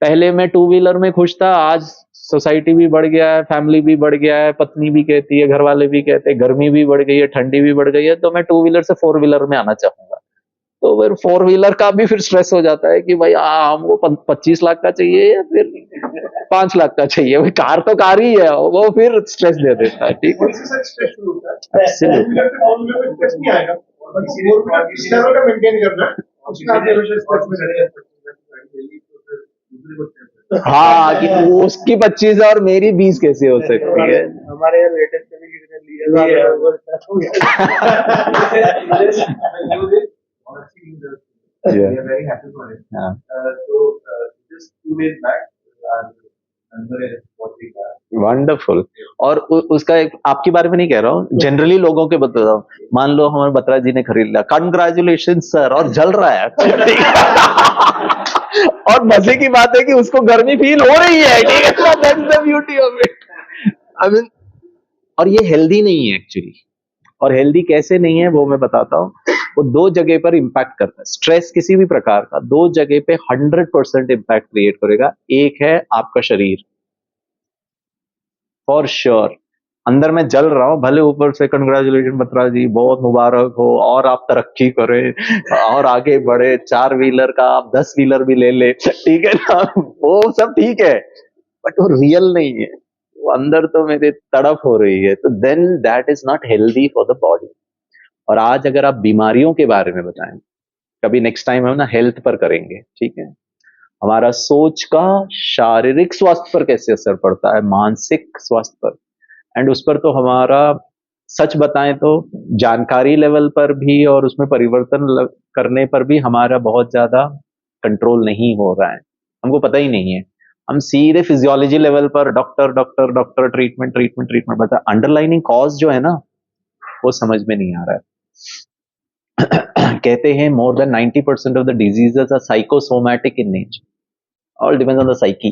पहले मैं टू व्हीलर में खुश था, आज सोसाइटी भी बढ़ गया है, फैमिली भी बढ़ गया है, पत्नी भी कहती है, घर वाले भी कहते हैं, गर्मी भी बढ़ गई है, ठंडी भी बढ़ गई है, तो मैं टू व्हीलर से फोर व्हीलर में आना चाहूंगा। तो फिर फोर व्हीलर का भी फिर स्ट्रेस हो जाता है कि भाई हमको 25 लाख का चाहिए या फिर 5 लाख का चाहिए। भाई कार तो कार ही है, वो फिर स्ट्रेस दे देता है। ठीक है, वही से सर स्ट्रेस शुरू होता है। Absolutely. फोर व्हीलर से फोर व्हीलर में स्ट्रेस नहीं आएगा, और फोर व्हीलर किस लेवल का मेंटेन करना है उसमें आप हमेशा स्ट्रेस में रहेंगे। हाँ, कि वो उसकी 25 और मेरी 20 कैसे हो सकती है। हमारे यहाँ लेटेस्ट में किसी ने लिया है वो Yeah. we are very happy for it. हाँ, So just 2 days back, our member is watching that. Wonderful. और उसका एक, आपके बारे में नहीं कह रहा हूँ, जनरली लोगों के बता रहा हूँ। मान लो हमारे बत्रा जी ने खरीद लिया, कंग्रेचुलेशन सर, और जल रहा है। और मजे की बात है कि उसको गर्मी फील हो रही है। ठीक है, that's the beauty of it. I mean, और ये हेल्दी नहीं है एक्चुअली। और हेल्दी कैसे नहीं है वो मैं बताता हूँ। वो दो जगह पर इंपैक्ट करता है, स्ट्रेस किसी भी प्रकार का दो जगह पे 100% इंपैक्ट क्रिएट करेगा। एक है आपका शरीर, फॉर श्योर अंदर मैं जल रहा हूँ, भले ऊपर से कंग्रेचुलेशन बत्रा जी, बहुत मुबारक हो, और आप तरक्की करें और आगे बढ़े, 4 व्हीलर का आप 10 व्हीलर भी ले ले, ठीक है ना, वो सब ठीक है, बट वो रियल नहीं है। वो अंदर तो मेरे तड़प हो रही है, तो then that is not healthy for the body. और आज अगर आप बीमारियों के बारे में बताएं, कभी नेक्स्ट टाइम हम ना हेल्थ पर करेंगे, ठीक है, हमारा सोच का शारीरिक स्वास्थ्य पर कैसे असर पड़ता है, मानसिक स्वास्थ्य पर, एंड उस पर तो हमारा, सच बताएं तो जानकारी लेवल पर भी और उसमें परिवर्तन करने पर भी हमारा बहुत ज्यादा कंट्रोल नहीं हो रहा है, हमको पता ही नहीं है। हम सीधे फिजियोलॉजी लेवल पर doctor doctor doctor, treatment treatment treatment, बता अंडरलाइनिंग कॉज जो है ना वो समझ में नहीं आ रहा है। कहते हैं more than 90% of the diseases are psychosomatic in nature, all depends on the psyche.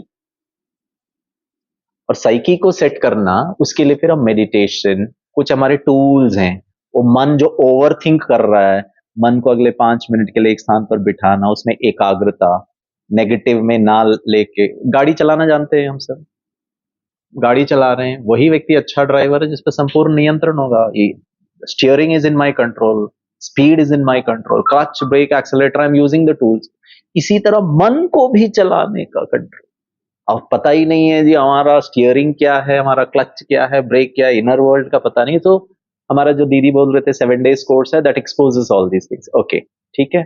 और साइकी को सेट करना, उसके लिए फिर हम मेडिटेशन, कुछ हमारे टूल्स हैं। वो मन जो ओवर थिंक कर रहा है, मन को अगले 5 मिनट के लिए एक स्थान पर बिठाना, उसमें एकाग्रता, नेगेटिव में ना लेके। गाड़ी चलाना जानते हैं हम सब, गाड़ी चला रहे हैं, वही व्यक्ति अच्छा ड्राइवर है जिस पर संपूर्ण नियंत्रण होगा। Steering is in my control, speed is in my control, clutch brake accelerator, I am using the tools. इसी तरह मन को भी चलाने का कंट्रोल। अब पता ही नहीं है जी हमारा स्टीयरिंग क्या है, हमारा क्लच क्या है, ब्रेक क्या है, इनर वर्ल्ड का पता नहीं, तो हमारा जो दीदी बोल रहे थे 7 days कोर्स है, that exposes all these things. Okay, ठीक है।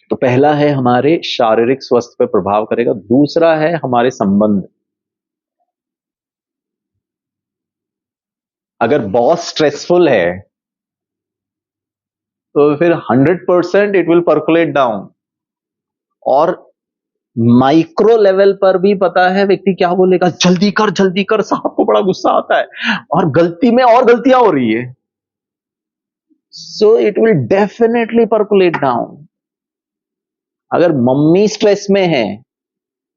तो पहला है हमारे शारीरिक स्वास्थ्य पर प्रभाव करेगा, दूसरा है हमारे संबंध। अगर बॉस स्ट्रेसफुल है तो फिर 100% इट विल परकुलेट डाउन। और माइक्रो लेवल पर भी पता है व्यक्ति क्या बोलेगा, जल्दी कर, साहब को बड़ा गुस्सा आता है और गलती में और गलतियां हो रही है, so it will definitely percolate down. अगर मम्मी स्ट्रेस में है,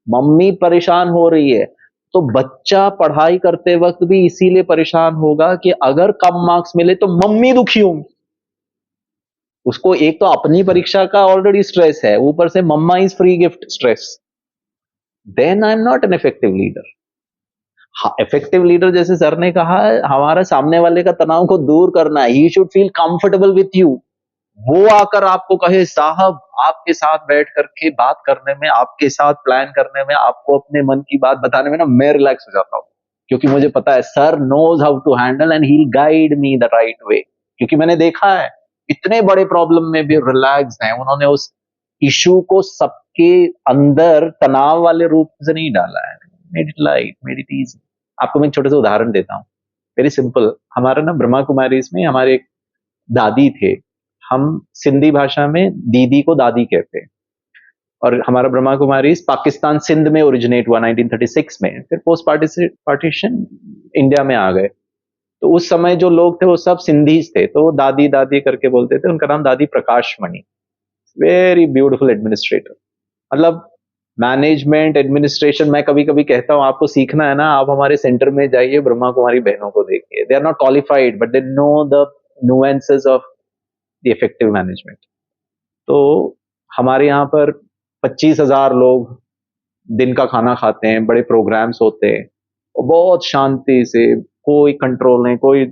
मम्मी परेशान हो रही है, तो बच्चा पढ़ाई करते वक्त भी इसीलिए परेशान होगा कि अगर कम मार्क्स मिले तो मम्मी दुखी होंगी। उसको एक तो अपनी परीक्षा का ऑलरेडी स्ट्रेस है, ऊपर से mama is free gift stress, then I am not an effective leader. Effective leader, जैसे सर ने कहा, हमारा सामने वाले का तनाव को दूर करना है, he should feel comfortable with you. वो आकर आपको कहे, साहब आपके साथ बैठ करके बात करने में, आपके साथ प्लान करने में, आपको अपने मन की बात बताने में ना मैं रिलैक्स हो जाता हूं, क्योंकि मुझे पता है sir knows how to handle and he will guide me the right way. क्योंकि मैंने देखा है इतने बड़े प्रॉब्लम में भी रिलैक्स हैं, उन्होंने उस इशू को सबके अंदर तनाव वाले रूप से नहीं डाला है, made it light, made it easy. आपको मैं एक छोटे से उदाहरण देता हूँ, वेरी सिंपल। हमारा ना ब्रह्मा कुमारी में हमारे एक दादी थे, हम सिंधी भाषा में दीदी को दादी कहते हैं, और हमारा ब्रह्मा कुमारी पाकिस्तान सिंध में ओरिजिनेट हुआ 1936 में, फिर पोस्ट पार्टीशन इंडिया में आ गए। तो उस समय जो लोग थे वो सब सिंधीज थे, तो वो दादी दादी करके बोलते थे। उनका नाम दादी प्रकाश मणि, वेरी ब्यूटीफुल एडमिनिस्ट्रेटर, मतलब मैनेजमेंट एडमिनिस्ट्रेशन, मैं कभी कभी कहता हूं आपको सीखना है ना, आप हमारे सेंटर में जाइए, ब्रह्मा कुमारी बहनों को देखिए, they are not qualified but they know the nuances of the effective management. तो हमारे यहाँ पर 25,000 लोग दिन का खाना खाते हैं, बड़े प्रोग्राम्स होते हैं, और बहुत शांति से, कोई कंट्रोल नहीं, कोई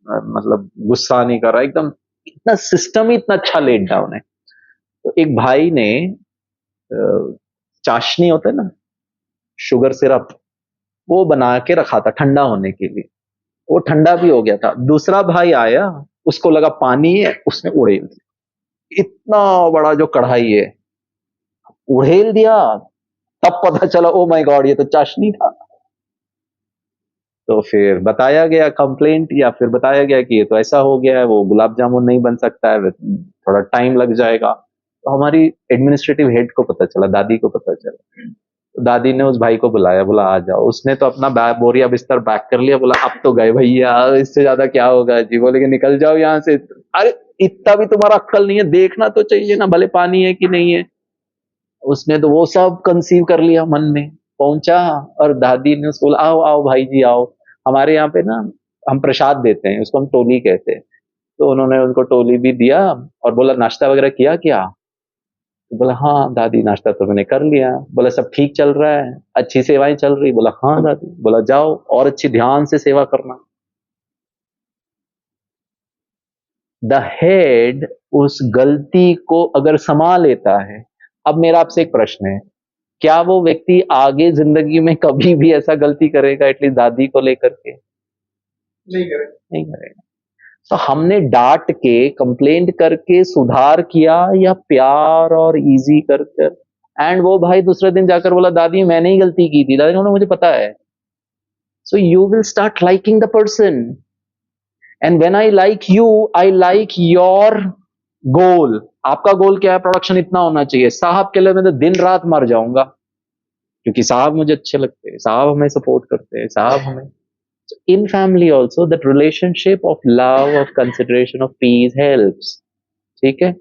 मतलब गुस्सा नहीं कर रहा, एकदम इतना सिस्टम ही इतना अच्छा लेट डाउन है। तो एक भाई ने चाशनी होता है ना, शुगर सिरप, वो बना के रखा था ठंडा होने के लिए, वो ठंडा भी हो गया था। दूसरा भाई आया, उसको लगा पानी है, उसने उड़ेल दिया, इतना बड़ा जो कढ़ाई है उड़ेल दिया। तब पता चला ओ माय गॉड, ये तो चाशनी था। तो फिर बताया गया कंप्लेंट, या फिर बताया गया कि ये तो ऐसा हो गया है, वो गुलाब जामुन नहीं बन सकता है, थोड़ा टाइम लग जाएगा। तो हमारी एडमिनिस्ट्रेटिव हेड को पता चला, दादी को पता चला, तो दादी ने उस भाई को बुलाया, बोला आ जाओ। उसने तो अपना बोरिया बिस्तर पैक कर लिया, बोला अब तो गए भैया, इससे ज्यादा क्या होगा जी। बोले कि निकल जाओ यहाँ से। अरे इतना भी तुम्हारा अक्ल नहीं है, देखना तो चाहिए ना भले पानी है कि नहीं है। उसने तो वो सब कंसीव कर लिया मन में, पहुंचा, और दादी ने उसको बोला आओ आओ भाई जी आओ। हमारे यहाँ पे ना हम प्रसाद देते हैं, उसको हम टोली कहते हैं। तो उन्होंने उनको टोली भी दिया और बोला नाश्ता वगैरह किया क्या। तो बोला हाँ दादी नाश्ता तो मैंने कर लिया। बोला सब ठीक चल रहा है, अच्छी सेवाएं चल रही। बोला हाँ दादी। बोला जाओ और अच्छी ध्यान से सेवा करना। द हेड उस गलती को अगर संभाल लेता है, अब मेरा आपसे एक प्रश्न है, क्या वो व्यक्ति आगे जिंदगी में कभी भी ऐसा गलती करेगा, एटलीस्ट दादी को लेकर के? नहीं करेगा। तो हमने डांट के, कंप्लेंट करके सुधार किया, या प्यार और इजी कर कर। एंड वो भाई दूसरे दिन जाकर बोला दादी मैंने ही गलती की थी, दादी ने बोला मुझे पता है। So you will start liking the person, and when I like you, I like your goal. आपका गोल क्या है? प्रोडक्शन इतना होना चाहिए। साहब के लिए मैं तो दिन रात मर जाऊंगा, क्योंकि साहब मुझे अच्छे लगते हैं, साहब हमें सपोर्ट करते हैं, साहब हमें। In family also that relationship of love, of consideration, of peace helps। ठीक है।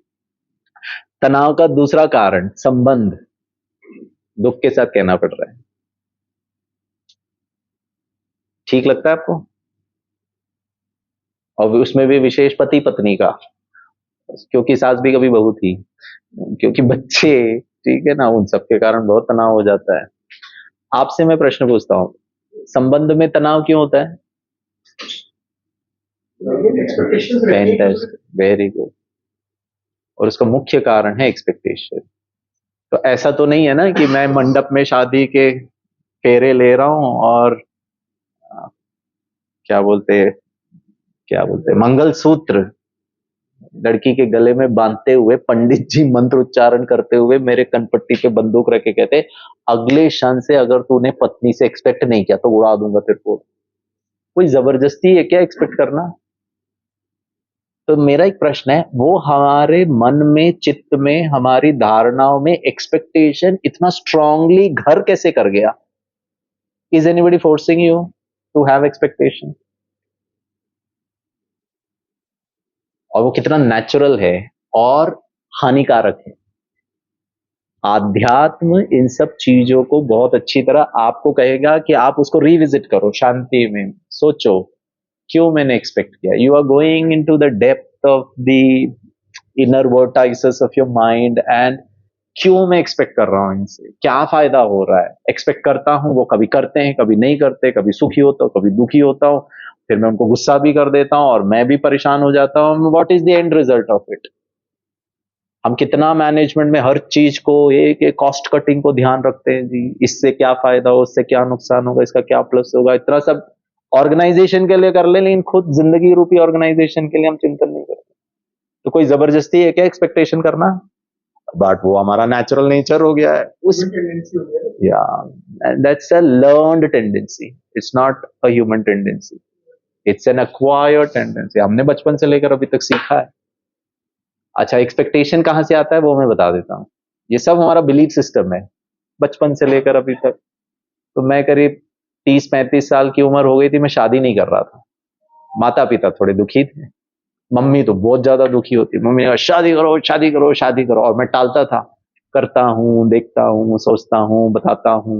तनाव का दूसरा कारण संबंध, दुख के साथ कहना पड़ रहा है। ठीक लगता है आपको? और उसमें भी विशेष पति पत्नी का, क्योंकि सास भी कभी बहू थी, क्योंकि बच्चे, ठीक है ना, उन सब के कारण बहुत तनाव हो जाता है। आपसे मैं प्रश्न पूछता हूं, संबंध में तनाव क्यों होता है? Very good. और उसका मुख्य कारण है एक्सपेक्टेशन। तो ऐसा तो नहीं है ना कि मैं मंडप में शादी के फेरे ले रहा हूं और क्या बोलते मंगलसूत्र लड़की के गले में बांधते हुए पंडित जी मंत्र उच्चारण करते हुए मेरे कनपट्टी पे बंदूक रख के कहते अगले क्षण से अगर तूने पत्नी से एक्सपेक्ट नहीं किया तो उड़ा दूंगा तेरे को। कोई जबरदस्ती है क्या एक्सपेक्ट करना? तो मेरा एक प्रश्न है, वो हमारे मन में, चित्त में, हमारी धारणाओं में एक्सपेक्टेशन इतना स्ट्रांगली घर कैसे कर गया? Is anybody forcing you to have expectation? और वो कितना नेचुरल है और हानिकारक है। आध्यात्म इन सब चीजों को बहुत अच्छी तरह आपको कहेगा कि आप उसको रिविजिट करो, शांति में सोचो क्यों मैंने एक्सपेक्ट किया। You are going in to the depth of the inner vortices of your mind, and क्यों मैं एक्सपेक्ट कर रहा हूं, इनसे क्या फायदा हो रहा है। एक्सपेक्ट करता हूं, वो कभी करते हैं कभी नहीं करते, कभी सुखी होता हूं कभी दुखी होता हूं, फिर मैं उनको गुस्सा भी कर देता हूं और मैं भी परेशान हो जाता हूं। What is the end result of it? हम कितना मैनेजमेंट में हर चीज को, एक कॉस्ट कटिंग को ध्यान रखते हैं जी, इससे क्या फायदा हो, उससे क्या नुकसान होगा, इसका क्या प्लस होगा, इतना सब ऑर्गेनाइजेशन के लिए कर ले, लेकिन खुद जिंदगी रूपी ऑर्गेनाइजेशन के लिए हम चिंतन नहीं करते। तो कोई जबरदस्ती है क्या एक्सपेक्टेशन करना? बट वो हमारा नेचुरल नेचर हो गया है उस, या that's a learned tendency, it's not a human tendency, it's an acquired tendency. हमने बचपन से लेकर अभी तक सीखा है। अच्छा, एक्सपेक्टेशन कहां से आता है वो मैं बता देता हूं। ये सब हमारा बिलीफ सिस्टम है, बचपन से लेकर अभी तक। तो मैं करीब 30-35 साल की उम्र हो गई थी, मैं शादी नहीं कर रहा था। माता पिता थोड़े दुखी थे, मम्मी तो बहुत ज्यादा दुखी होती, मम्मी ने कहा शादी करो शादी करो शादी करो, और मैं टालता था। करता हूँ, देखता हूँ, सोचता हूँ, बताता हूँ,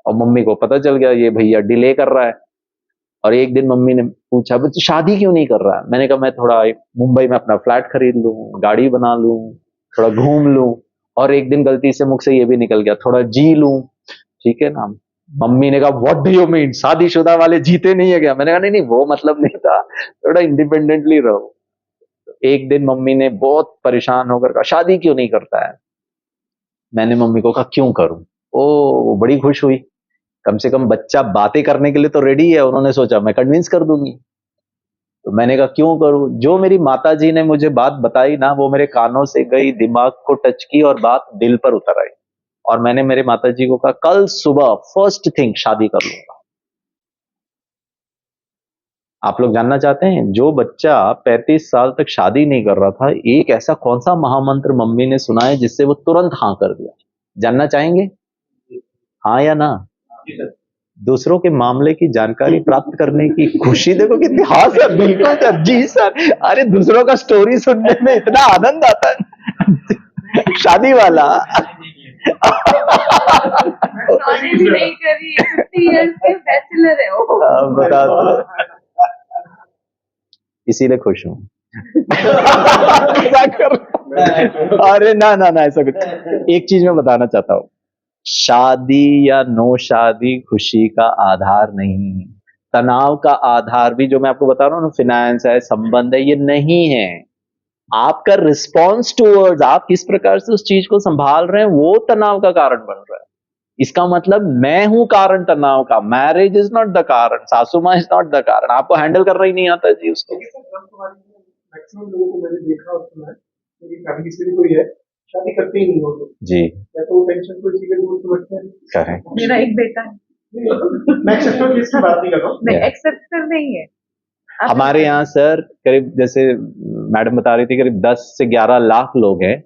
और मम्मी को पता चल गया ये भैया डिले कर रहा है। और एक दिन मम्मी ने पूछा तो शादी क्यों नहीं कर रहा? मैंने कहा मैं थोड़ा मुंबई में अपना फ्लैट खरीद लूं, गाड़ी बना लूं, थोड़ा घूम लूं। और एक दिन गलती से मुख से ये भी निकल गया थोड़ा जी लूं, ठीक है ना। मम्मी ने कहा व्हाट डू यू मीन, शादीशुदा वाले जीते नहीं है क्या? मैंने कहा नहीं नहीं, वो मतलब नहीं था, थोड़ा इंडिपेंडेंटली रहो। एक दिन मम्मी ने बहुत परेशान होकर कहा शादी क्यों नहीं करता है? मैंने मम्मी को कहा क्यों करूं? ओ वो बड़ी खुश हुई, कम से कम बच्चा बातें करने के लिए तो रेडी है। उन्होंने सोचा मैं कन्विंस कर दूंगी। तो मैंने कहा क्यों करूं? जो मेरी माता जी ने मुझे बात बताई ना, वो मेरे कानों से गई, दिमाग को टच की और बात दिल पर उतर आई। और मैंने मेरे माता जी को कहा कल सुबह फर्स्ट थिंग शादी कर लूंगा। आप लोग जानना चाहते हैं, जो बच्चा 35 साल तक शादी नहीं कर रहा था, एक ऐसा कौन सा महामंत्र मम्मी ने सुना है जिससे वो तुरंत हाँ कर दिया? जानना चाहेंगे? हाँ या ना? दूसरों के मामले की जानकारी प्राप्त करने की खुशी देखो कितनी। हाँ सर, बिल्कुल सर, जी सर। अरे दूसरों का स्टोरी सुनने में इतना आनंद आता है। शादी वाला। शादी भी नहीं करी, 50 इयर्स के बैचलर है वो। बता दो, इसीलिए खुश हूँ। अरे ना ना ना, ऐसा कुछ। एक चीज मैं बताना चाहता हूँ, शादी या नो शादी खुशी का आधार नहीं है। तनाव का आधार भी, जो मैं आपको बता रहा हूँ ना, फाइनेंस है, संबंध है, ये नहीं है। आपका रिस्पॉन्स टूवर्ड्स, आप किस प्रकार से उस चीज को संभाल रहे हैं, वो तनाव का कारण बन रहा है। इसका मतलब मैं हूं कारण तनाव का। मैरिज इज नॉट द कारण, सासू माँ इज नॉट द कारण। आपको हैंडल करना ही नहीं आता जी उसको। मैक्सिमम लोगों को मैंने देखा और सुना है, मेरी फैमिली से भी कोई है, शादी करते ही नहीं हो लोग। जी या तो वो पेंशन को इसी के दूर समझते हैं। करेक्ट। मेरा एक बेटा है, मैं एक्सेप्शनल केस की बात नहीं कर रहा हूँ। नहीं Yeah. एक्सेप्शन नहीं है। आप हमारे यहाँ सर करीब, जैसे मैडम बता रही थी, करीब 10 से 11 लाख लोग हैं।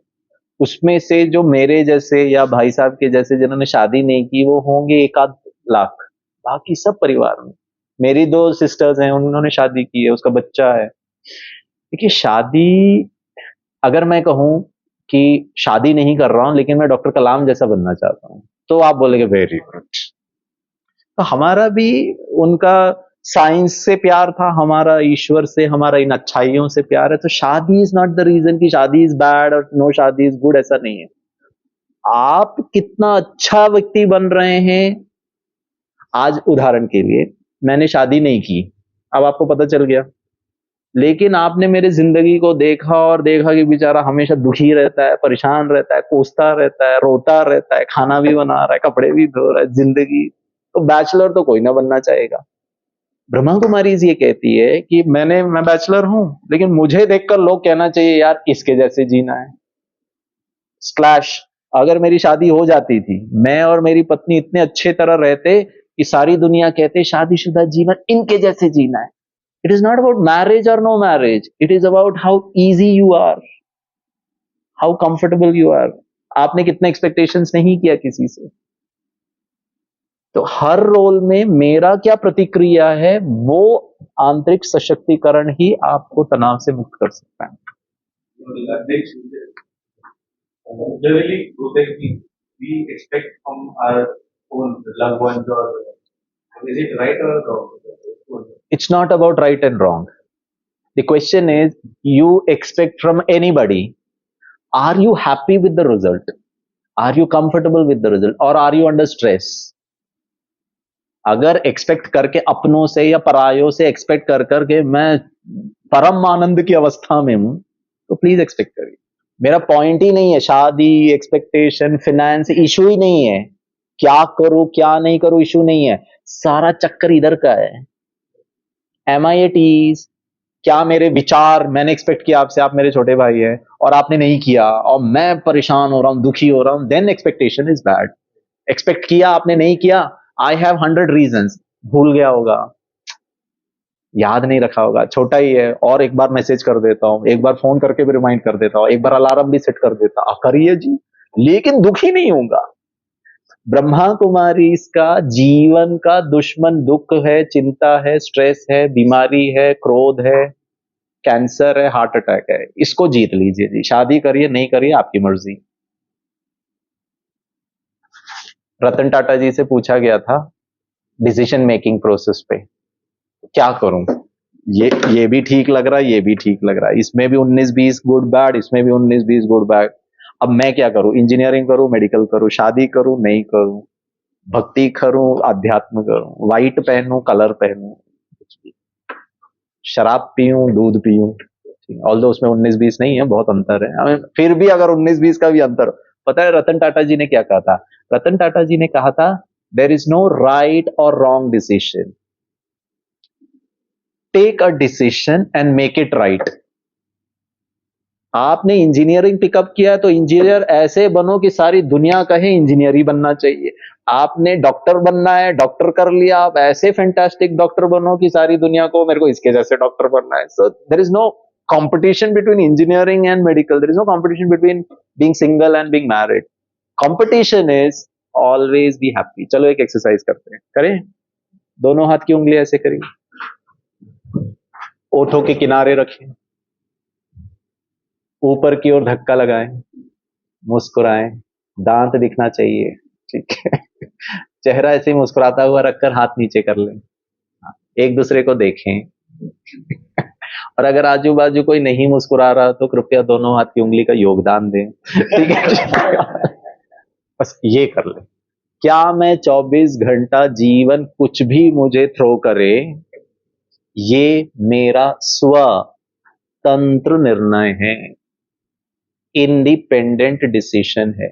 उसमें से जो मेरे जैसे या भाई साहब के जैसे जिन्होंने शादी नहीं की, वो होंगे 1 आध लाख। बाकी सब परिवार में। मेरी 2 सिस्टर्स हैं, उन्होंने शादी की है, उसका बच्चा है। देखिए शादी, अगर मैं कहूं कि शादी नहीं कर रहा हूं लेकिन मैं डॉक्टर कलाम जैसा बनना चाहता हूं, तो आप बोलेंगे वेरी गुड। तो हमारा भी उनका साइंस से प्यार था, हमारा ईश्वर से, हमारा इन अच्छाइयों से प्यार है। तो शादी इज नॉट द रीजन कि शादी इज बैड और नो शादी इज गुड, ऐसा नहीं है। आप कितना अच्छा व्यक्ति बन रहे हैं। आज उदाहरण के लिए, मैंने शादी नहीं की, अब आपको पता चल गया, लेकिन आपने मेरे जिंदगी को देखा और देखा कि बेचारा हमेशा दुखी रहता है, परेशान रहता है, कोसता रहता है, रोता रहता है, खाना भी बना रहा है, कपड़े भी धो रहा है, जिंदगी। तो बैचलर तो कोई ना बनना चाहेगा। ब्रह्मा कुमारी जी ये कहती है कि मैं बैचलर हूं, लेकिन मुझे देखकर लोग कहना चाहिए यार इसके जैसे जीना है। स्लैश, अगर मेरी शादी हो जाती थी, मैं और मेरी पत्नी इतने अच्छे तरह रहते कि सारी दुनिया कहते शादीशुदा जीवन इनके जैसे जीना है। It is not about marriage और no marriage, it is about how easy you are, how comfortable you are. आपने कितने एक्सपेक्टेशंस नहीं किया किसी से। तो हर रोल में मेरा क्या प्रतिक्रिया है, वो आंतरिक सशक्तिकरण ही आपको तनाव से मुक्त कर सकता है। Generally, we expect from our own loved ones, or is it right or wrong? It's not about right and wrong. The question is, you expect from anybody, are you happy with the result? Are you comfortable with the result? Or are you under stress? अगर expect करके अपनों से या परायों से expect कर करके मैं परम आनंद की अवस्था में हूं, तो प्लीज एक्सपेक्ट करिए। मेरा पॉइंट ही नहीं है शादी, एक्सपेक्टेशन, फाइनेंस, इशू ही नहीं है। क्या करूं क्या नहीं करूं इशू नहीं है, सारा चक्कर इधर का है। एम आई एट ईज, क्या मेरे विचार, मैंने एक्सपेक्ट किया आपसे, आप मेरे छोटे भाई हैं और आपने नहीं किया और मैं परेशान हो रहा हूं, दुखी हो रहा हूं, then expectation is bad. Expect किया आपने नहीं किया, आई हैव 100 रीजंस, भूल गया होगा, याद नहीं रखा होगा, छोटा ही है, और एक बार मैसेज कर देता हूं, एक बार फोन करके भी रिमाइंड कर देता हूं, एक बार अलार्म भी सेट कर देता हूं, करिए जी, लेकिन दुखी नहीं होऊंगा। ब्रह्मा कुमारी इसका जीवन का दुश्मन दुख है, चिंता है, स्ट्रेस है, बीमारी है, क्रोध है, कैंसर है, हार्ट अटैक है। इसको जीत लीजिए जी। शादी करिए नहीं करिए आपकी मर्जी। रतन टाटा जी से पूछा गया था डिसीजन मेकिंग प्रोसेस पे, क्या करूं, ये भी ठीक लग रहा है, ये भी ठीक लग रहा है, इसमें भी 19-20 गुड बैड, इसमें भी 19-20 गुड बैड, अब मैं क्या करूं, इंजीनियरिंग करूं, मेडिकल करूं, शादी करूं, नहीं करूं, भक्ति करूं, अध्यात्म करूं, व्हाइट पहनूं, कलर पहनूं, कुछ भी, शराब पीऊं, दूध पीऊं, ऑल्दो उसमें 19-20 नहीं है, बहुत अंतर है, फिर भी अगर 19-20 का भी अंतर, पता है रतन टाटा जी ने क्या कहा था? रतन टाटा जी ने कहा था, देयर इज नो राइट और wrong decision, take a decision and make it right. आपने इंजीनियरिंग पिकअप किया तो इंजीनियर ऐसे बनो कि सारी दुनिया कहे इंजीनियर ही बनना चाहिए। आपने डॉक्टर बनना है, डॉक्टर कर लिया, आप ऐसे फैंटास्टिक डॉक्टर बनो कि सारी दुनिया को मेरे को इसके जैसे डॉक्टर बनना है। So there is no competition between engineering and medical. There is no competition between being single and being married. Competition is always be happy. चलो एक एक्सरसाइज करते हैं, करें? दोनों हाथ की उंगली ऐसे करिए, ओठों के किनारे रखें, ऊपर की ओर धक्का लगाएं, मुस्कुराएं, दांत दिखना चाहिए, ठीक है? चेहरा ऐसे ही मुस्कुराता हुआ रखकर हाथ नीचे कर लें, एक दूसरे को देखें। और अगर आजू बाजू कोई नहीं मुस्कुरा रहा तो कृपया दोनों हाथ की उंगली का योगदान दें, ठीक है? बस ये कर ले। क्या मैं 24 घंटा जीवन कुछ भी मुझे थ्रो करे, ये मेरा स्वतंत्र निर्णय है, इंडिपेंडेंट डिसीजन है।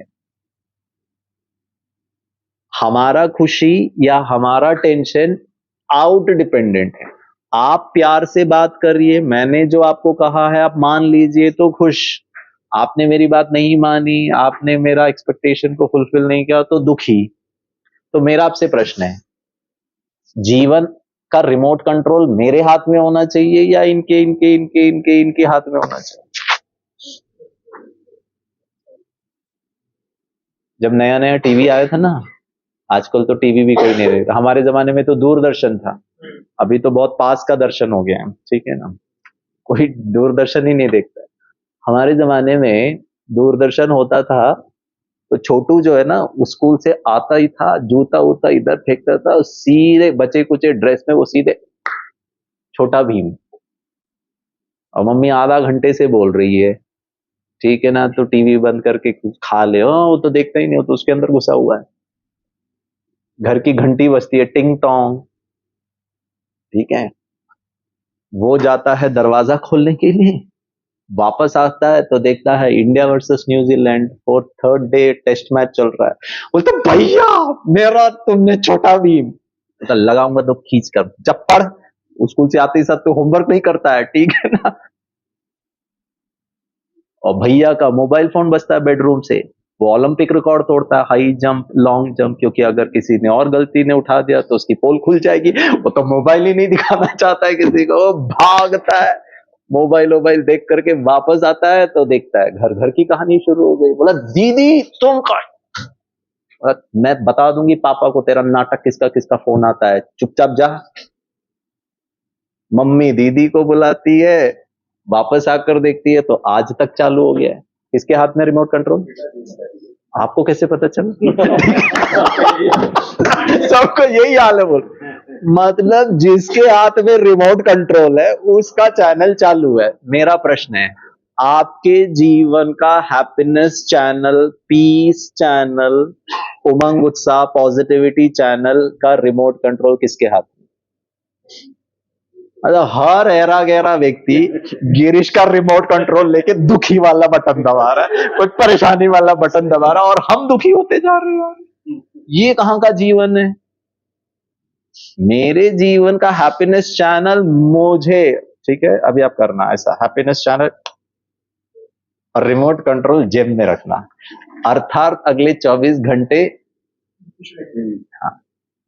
हमारा खुशी या हमारा टेंशन आउट डिपेंडेंट है। आप प्यार से बात करिए, मैंने जो आपको कहा है आप मान लीजिए तो खुश, आपने मेरी बात नहीं मानी, आपने मेरा एक्सपेक्टेशन को फुलफिल नहीं किया तो दुखी। तो मेरा आपसे प्रश्न है, जीवन का रिमोट कंट्रोल मेरे हाथ में होना चाहिए या इनके इनके इनके इनके इनके हाथ में होना चाहिए? जब नया नया टीवी आया था ना, आजकल तो टीवी भी कोई नहीं देखता, हमारे जमाने में तो दूरदर्शन था, अभी तो बहुत पास का दर्शन हो गया है, ठीक है ना, कोई दूरदर्शन ही नहीं देखता। हमारे जमाने में दूरदर्शन होता था तो छोटू जो है ना, स्कूल से आता ही था, जूता उता इधर फेंकता था, सीधे बचे कुचे ड्रेस में वो सीधे छोटा भीम, और मम्मी आधा घंटे से बोल रही है, ठीक है ना, तो टीवी बंद करके कुछ खा ले, वो तो देखता ही नहीं, वो तो उसके अंदर घुसा हुआ है। घर की घंटी बजती है, टिंग टोंग, ठीक है, वो जाता है दरवाजा खोलने के लिए, वापस आता है तो देखता है India versus New Zealand for third day test match चल रहा है, बोलते भैया मेरा तुमने छोटा भीम, तो लगाऊंगा तो खींच कर, जब पढ़, स्कूल से आते ही साथ तो होमवर्क नहीं करता है, ठीक है ना, और भैया का मोबाइल फोन बजता है बेडरूम से, वो ओलंपिक रिकॉर्ड तोड़ता है, हाई जंप, लॉन्ग जंप, क्योंकि अगर किसी ने और गलती ने उठा दिया तो उसकी पोल खुल जाएगी, वो तो मोबाइल ही नहीं दिखाना चाहता है किसी को, वो भागता है, मोबाइल देख करके वापस आता है तो देखता है घर घर की कहानी शुरू हो गई, बोला दीदी तुम कौन, मैं बता दूंगी पापा को तेरा नाटक किसका किसका फोन आता है, चुपचाप जा। मम्मी दीदी को बुलाती है, वापस आकर देखती है तो आज तक चालू हो गया है, किसके हाथ में रिमोट कंट्रोल? आपको कैसे पता चला? सबको यही हाल है, बोल मतलब जिसके हाथ में रिमोट कंट्रोल है उसका चैनल चालू है। मेरा प्रश्न है, आपके जीवन का हैप्पीनेस चैनल, पीस चैनल, उमंग उत्साह पॉजिटिविटी चैनल का रिमोट कंट्रोल किसके हाथ में? मतलब हर ऐरा गहरा व्यक्ति गिरीश का रिमोट कंट्रोल लेके दुखी वाला बटन दबा रहा है, कोई परेशानी वाला बटन दबा रहा है, और हम दुखी होते जा रहे हैं। ये कहां का जीवन है? मेरे जीवन का हैप्पीनेस चैनल मुझे, ठीक है, अभी आप करना ऐसा, हैप्पीनेस चैनल और रिमोट कंट्रोल जेब में रखना, अर्थात अगले 24 घंटे, हाँ,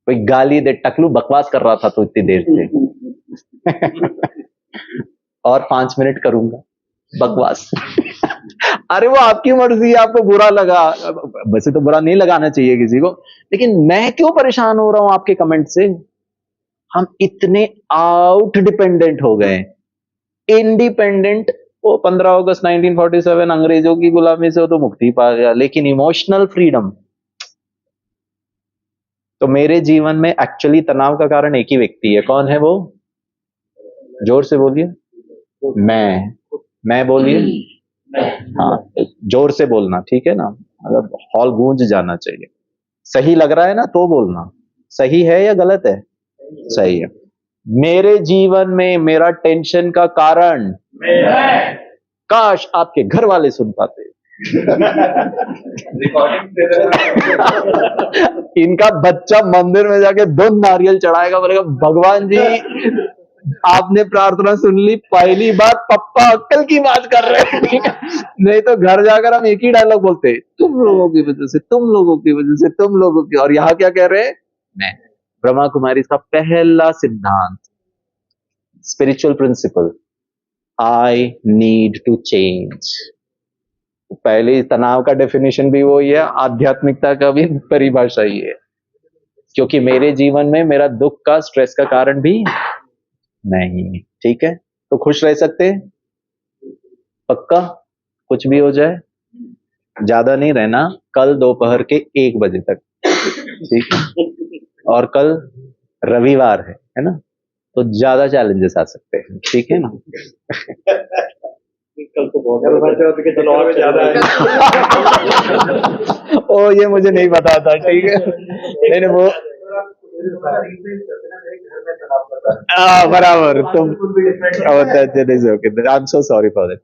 कोई गाली दे, टकलू बकवास कर रहा था तो इतनी देर से और 5 मिनट करूंगा बकवास। अरे वो आपकी मर्जी, आपको बुरा लगा, वैसे तो बुरा नहीं लगाना चाहिए किसी को, लेकिन मैं क्यों परेशान हो रहा हूं आपके कमेंट से? हम इतने आउट डिपेंडेंट हो गए, इंडिपेंडेंट, वो 15 अगस्त 1947 अंग्रेजों की गुलामी से वो तो मुक्ति पा गया, लेकिन इमोशनल फ्रीडम तो मेरे जीवन में एक्चुअली तनाव का कारण एक ही व्यक्ति है। कौन है वो? जोर से बोलिए। मैं बोलिए। हाँ, जोर से बोलना, ठीक है ना? मतलब हॉल गूंज जाना चाहिए। सही लग रहा है ना तो बोलना। सही है या गलत है? सही है। मेरे जीवन में मेरा टेंशन का कारण, काश आपके घर वाले सुन पाते। इनका बच्चा मंदिर में जाके 2 नारियल चढ़ाएगा, बोलेगा भगवान जी आपने प्रार्थना सुन ली, पहली बार पप्पा अक्कल की बात कर रहे हैं, ठीक है? नहीं तो घर जाकर हम एक ही डायलॉग बोलते हैं, तुम लोगों की वजह से, तुम लोगों की वजह से, तुम लोगों की। और यहाँ क्या कह रहे हैं? मैं। ब्रह्मा कुमारी का पहला सिद्धांत, spiritual principle, I need to change. पहले तनाव का डेफिनेशन भी वही है, आध्यात्मिकता का भी परिभाषा ही है। क्योंकि मेरे जीवन में मेरा दुख का, स्ट्रेस का कारण भी नहीं, ठीक है? तो खुश रह सकते हैं पक्का, कुछ भी हो जाए। ज्यादा नहीं रहना, कल दोपहर के 1 बजे तक, ठीक है? और कल रविवार है ना? तो ज्यादा चैलेंजेस आ सकते हैं, ठीक है ना? कल तो बहुत ज्यादा है। ओ ये मुझे नहीं पता था, ठीक है? नहीं वो बराबर तुम I am so sorry for that.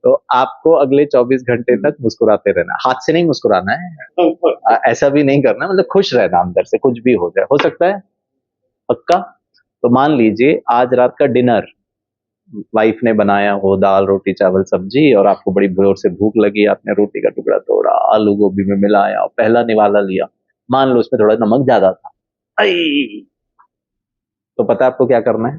तो आपको अगले 24 घंटे तक मुस्कुराते रहना, हाथ से नहीं मुस्कुराना है, ऐसा भी नहीं करना, मतलब खुश रहना अंदर से, कुछ भी हो जाए। हो सकता है पक्का? तो मान लीजिए आज रात का डिनर वाइफ ने बनाया हो, दाल रोटी चावल सब्जी, और आपको बड़ी जोर से भूख लगी, आपने रोटी का टुकड़ा तोड़ा, आलू गोभी में मिलाया और पहला निवाला लिया। मान लो उसमें थोड़ा नमक ज्यादा था, तो पता है आपको क्या करना है?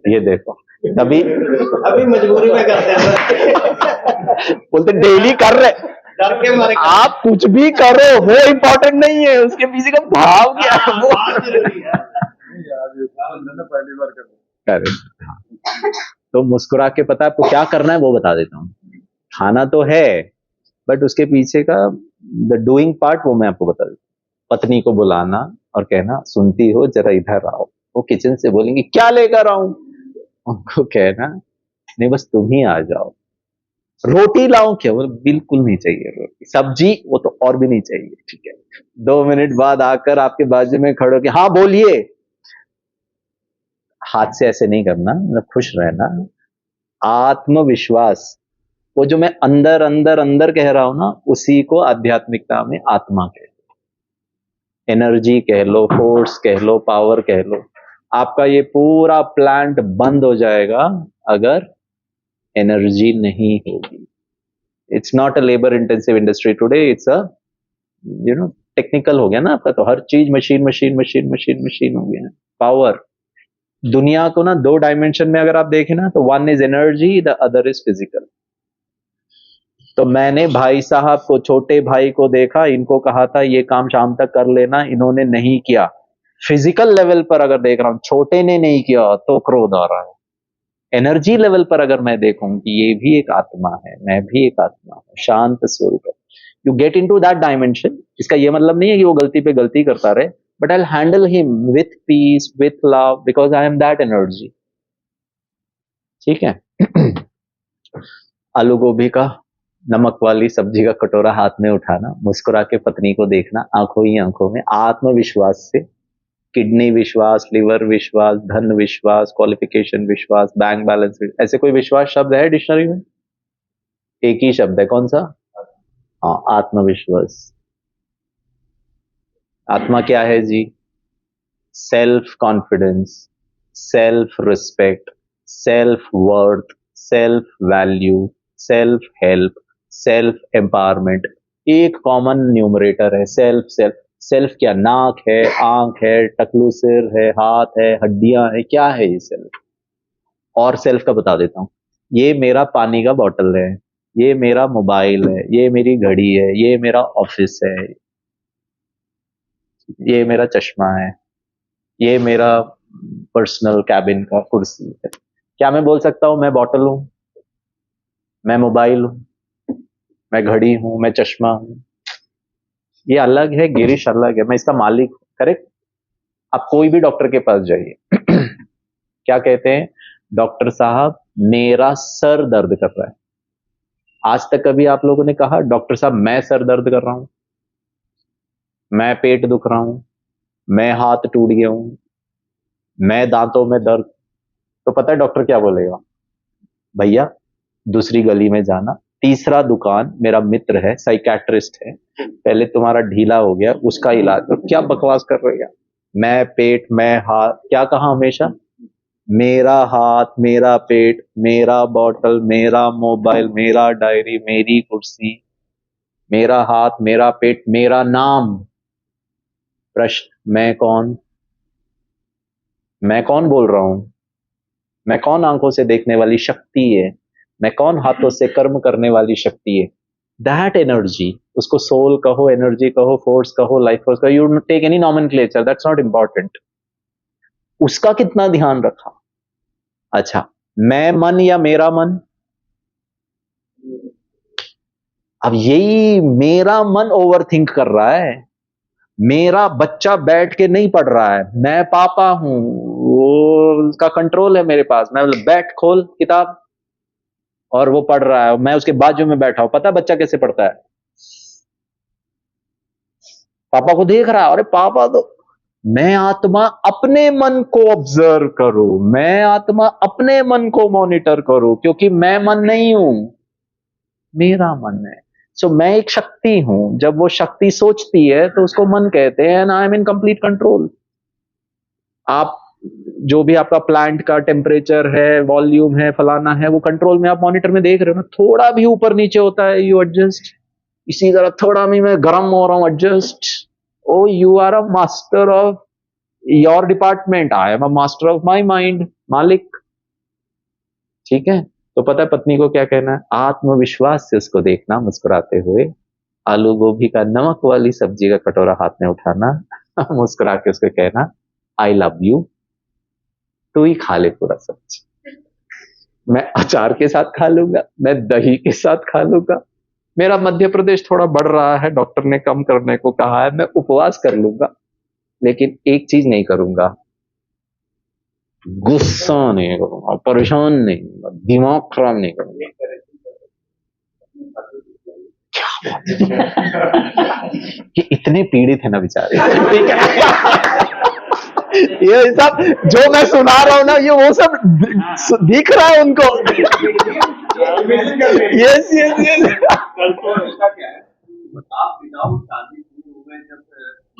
ये देखो, तभी अभी मजबूरी में करते हैं, बोलते डेली कर रहे, डर के मारे आप कुछ भी करो वो इम्पोर्टेंट नहीं है, उसके पीछे का भाव क्या है वो पहली बार कर। करें। तो मुस्कुरा के पता है आपको क्या करना है वो बता देता हूँ। खाना तो है, बट उसके पीछे का द डूइंग पार्ट वो मैं आपको बता देता हूँ। पत्नी को बुलाना और कहना, सुनती हो जरा इधर आओ। वो किचन से बोलेंगे क्या लेकर आऊं? उनको कहना नहीं बस तुम ही आ जाओ। रोटी लाऊं क्या? वो बिल्कुल नहीं चाहिए रोटी, सब्जी वो तो और भी नहीं चाहिए, ठीक है? 2 मिनट बाद आकर आपके बाजू में खड़े होकर हाँ बोलिए। हाथ से ऐसे नहीं करना, मतलब खुश रहना। आत्मविश्वास, वो जो मैं अंदर अंदर अंदर कह रहा हूं ना, उसी को आध्यात्मिकता में आत्मा कह लो, एनर्जी कह लो, फोर्स कह लो, पावर कह लो। आपका ये पूरा प्लांट बंद हो जाएगा अगर एनर्जी नहीं होगी। It's not a labour intensive industry today, it's a technical हो गया ना आपका, तो हर चीज machine machine machine machine machine हो गया। पावर, दुनिया को ना 2 डायमेंशन में अगर आप देखें ना, तो 1 is energy, the other is physical. तो मैंने भाई साहब को, छोटे भाई को देखा, इनको कहा था ये काम शाम तक कर लेना, इन्होंने नहीं किया। फिजिकल लेवल पर अगर देख रहा हूं छोटे ने नहीं किया तो क्रोध आ रहा है। एनर्जी लेवल पर अगर मैं देखूं कि ये भी एक आत्मा है, मैं भी एक आत्मा हूं, शांत स्वरूप है, you get in to that dimension. इसका ये मतलब नहीं है कि वो गलती पे गलती करता रहे, but I handle him with peace, with love, because I am that energy, ठीक है? आलू गोभी का, नमक वाली सब्जी का कटोरा हाथ में उठाना, मुस्कुरा के पत्नी को देखना, आंखों ही आंखों में, आत्मविश्वास से, किडनी विश्वास, लिवर विश्वास, धन विश्वास, क्वालिफिकेशन विश्वास, बैंक बैलेंस, ऐसे कोई विश्वास शब्द है डिक्शनरी में? एक ही शब्द है, कौन सा? हाँ, आत्मविश्वास। आत्मा क्या है जी? Self confidence, self respect, self worth, self value, self help, self empowerment. एक कॉमन न्यूमरेटर है सेल्फ। सेल्फ सेल्फ क्या? नाक है, आंख है, टकलू सिर है, हाथ है, हड्डियां है, क्या है ये सेल्फ? और सेल्फ का बता देता हूं, ये मेरा पानी का बॉटल है, ये मेरा मोबाइल है, ये मेरी घड़ी है, ये मेरा ऑफिस है, ये मेरा चश्मा है, ये मेरा पर्सनल कैबिन का कुर्सी है। क्या मैं बोल सकता हूं मैं बॉटल हूं, मैं मोबाइल हूं, मैं घड़ी हूं, मैं चश्मा हूं। ये अलग है, गिरीश अलग है, मैं इसका मालिक हूं। करेक्ट। आप कोई भी डॉक्टर के पास जाइए क्या कहते हैं, डॉक्टर साहब मेरा सर दर्द कर रहा है। आज तक कभी आप लोगों ने कहा डॉक्टर साहब मैं सर दर्द कर रहा हूं, मैं पेट दुख रहा हूं, मैं हाथ टूट गया हूं, मैं दांतों में दर्द? तो पता है डॉक्टर क्या बोलेगा, भैया दूसरी गली में जाना, तीसरा दुकान मेरा मित्र है साइकेट्रिस्ट है, पहले तुम्हारा ढीला हो गया उसका इलाज। तो क्या बकवास कर रहे हैं। मैं पेट, मैं हाथ, क्या कहा हमेशा, मेरा हाथ, मेरा पेट, मेरा बॉटल, मेरा मोबाइल, मेरा डायरी, मेरी कुर्सी, मेरा हाथ, मेरा पेट, मेरा नाम। प्रश्न, मैं कौन? मैं कौन बोल रहा हूं? मैं कौन आंखों से देखने वाली शक्ति है? मैं कौन हाथों से कर्म करने वाली शक्ति है? दैट एनर्जी, उसको सोल कहो, एनर्जी कहो, फोर्स कहो, लाइफ फोर्स कहो, you take any nomenclature, that's not important. उसका कितना ध्यान रखा। अच्छा, मैं मन या मेरा मन? अब यही मेरा मन ओवरथिंक कर रहा है। मेरा बच्चा बैठ के नहीं पढ़ रहा है, मैं पापा हूं, वो उसका कंट्रोल है मेरे पास। मैं बोला बैठ खोल किताब, और वो पढ़ रहा है, मैं उसके बाजू में बैठा हूं। पता है बच्चा कैसे पढ़ता है? पापा को देख रहा है, अरे पापा तो। मैं आत्मा अपने मन को ऑब्जर्व करूं, मैं आत्मा अपने मन को मॉनिटर करूं, क्योंकि मैं मन नहीं हूं, मेरा मन है। सो मैं एक शक्ति हूं। जब वो शक्ति सोचती है तो उसको मन कहते हैं, and I am in complete control. आप जो भी आपका प्लांट का टेम्परेचर है, वॉल्यूम है, फलाना है, वो कंट्रोल में आप मॉनिटर में देख रहे हो ना। थोड़ा भी ऊपर नीचे होता है, यू एडजस्ट। इसी तरह थोड़ा भी मैं गर्म हो रहा हूं, adjust. Oh you are a master of your department, I am a master of my mind, मालिक। ठीक है। तो पता है पत्नी को क्या कहना है, आत्मविश्वास से उसको देखना मुस्कुराते हुए, आलू गोभी का नमक वाली सब्जी का कटोरा हाथ में उठाना मुस्कुरा के उसको कहना, आई लव यू, तू ही खा ले पूरा सब्जी, मैं अचार के साथ खा लूंगा, मैं दही के साथ खा लूंगा, मेरा मध्य प्रदेश थोड़ा बढ़ रहा है, डॉक्टर ने कम करने को कहा है, मैं उपवास कर लूंगा, लेकिन एक चीज नहीं करूंगा, गुस्सा नहीं करूंगा, परेशान नहीं करूंगा, दिमाग खराब नहीं करूंगा। ये इतने पीड़ित है ना बेचारे। ठीक है। ये सब जो मैं सुना रहा हूं ना, ये वो सब दिख रहा है उनको। Yes yes yes. क्या है, आप विदाउट शादी हो गए, जब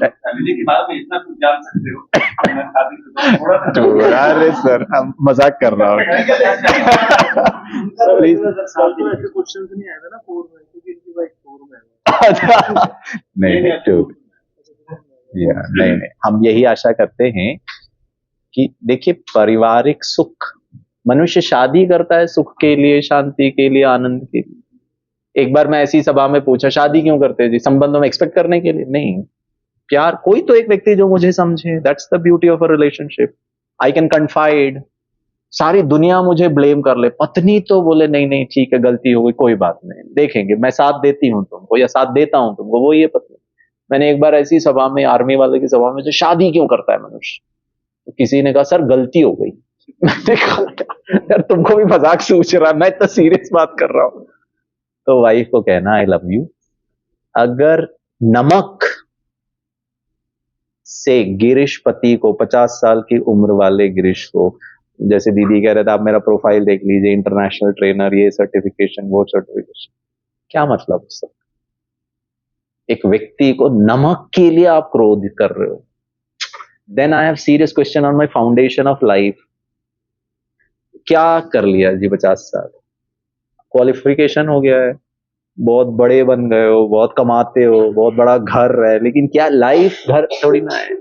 फैमिली के बारे में इतना कुछ जान सकते हो, मैं शादी थोड़ा अरे सर हम मजाक कर रहा हूँ। प्लीज ऐसे क्वेश्चन नहीं आएगा ना 4 में, क्योंकि इनकी वाइफ 4 में है। नहीं नहीं टू नहीं नहीं, हम यही आशा करते हैं कि देखिए पारिवारिक सुख, मनुष्य शादी करता है सुख के लिए, शांति के लिए, आनंद के लिए। एक बार मैं ऐसी सभा में पूछा, शादी क्यों करते हैं जी? संबंधों में एक्सपेक्ट करने के लिए? नहीं, प्यार। कोई तो एक व्यक्ति जो मुझे समझे, that's the beauty of a relationship. I can confide, सारी दुनिया मुझे ब्लेम कर ले, पत्नी तो बोले नहीं नहीं ठीक है गलती हो गई, कोई बात नहीं, देखेंगे, मैं साथ देती हूँ तुमको या साथ देता हूँ तुमको, वो ये पत्नी। मैंने एक बार ऐसी सभा में, आर्मी वाले की सभा में, जो शादी क्यों करता है मनुष्य, तो किसी ने कहा सर गलती हो गई। मैंने कहा यार तुमको भी मजाक सोच रहा है, मैं इतना सीरियस बात कर रहा हूं। तो वाइफ को कहना आई लव यू। अगर नमक से गिरीश पति को, 50 साल की उम्र वाले गिरीश को, जैसे दीदी कह रहे थे, आप मेरा प्रोफाइल देख लीजिए, इंटरनेशनल ट्रेनर, ये सर्टिफिकेशन, वो सर्टिफिकेशन, क्या मतलब उसका? एक व्यक्ति को नमक के लिए आप क्रोधित कर रहे हो, then I have serious question on my foundation of life. क्या कर लिया जी 50 साल? क्वालिफिकेशन हो गया है, बहुत बड़े बन गए हो, बहुत कमाते हो, बहुत बड़ा घर है, लेकिन क्या लाइफ घर थोड़ी ना है।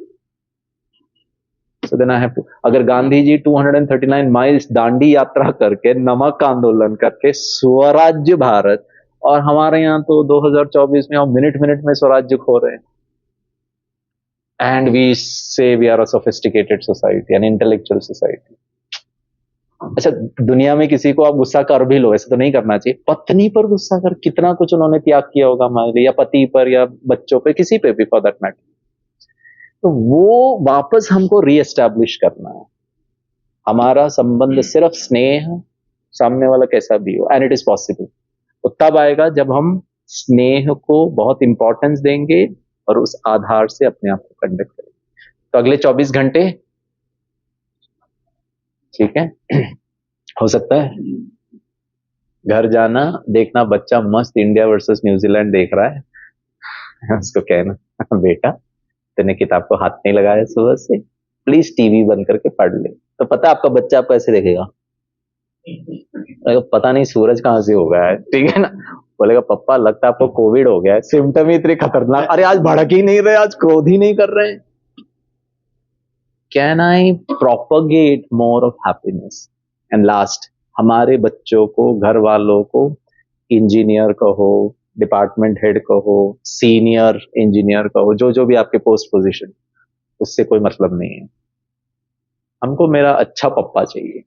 So then I have to, अगर गांधी जी 239 माइल्स दांडी यात्रा करके, नमक आंदोलन करके स्वराज्य भारत, और हमारे यहाँ तो 2024 में हम मिनट मिनट में स्वराज्य खो रहे हैं, and we say we are a sophisticated society, an intellectual society. अच्छा, दुनिया में किसी को आप गुस्सा कर भी लो, ऐसा तो नहीं करना चाहिए, पत्नी पर गुस्सा कर, कितना कुछ उन्होंने त्याग किया होगा हमारे लिए, या पति पर या बच्चों पे, किसी पे भी फॉर दैट मैटर। तो वो वापस हमको रीएस्टैब्लिश करना है। हमारा संबंध सिर्फ स्नेह, सामने वाला कैसा भी हो, एंड इट इज पॉसिबल। वो तब आएगा जब हम स्नेह को बहुत इंपॉर्टेंस देंगे और उस आधार से अपने आप को कंडक्ट करेंगे। तो अगले 24 घंटे, ठीक है, हो सकता है घर जाना, देखना बच्चा मस्त इंडिया वर्सेस न्यूजीलैंड देख रहा है, उसको कहना बेटा तूने किताब को हाथ नहीं लगाया सुबह से, प्लीज टीवी बंद करके पढ़ ले। तो पता है आपका बच्चा आपको ऐसे देखेगा, पता नहीं सूरज कहां से हो गया है, ठीक है ना, बोलेगा पप्पा लगता है आपको कोविड हो गया है, सिम्टम ही इतने खतरनाक, अरे आज भड़क ही नहीं रहे, आज क्रोध ही नहीं कर रहे। Can I propagate more of happiness? And last, हमारे बच्चों को, घर वालों को, इंजीनियर कहो, डिपार्टमेंट हेड कहो, सीनियर इंजीनियर कहो, जो जो भी आपके पोस्ट पोजीशन, उससे कोई मतलब नहीं है। हमको मेरा अच्छा पप्पा चाहिए,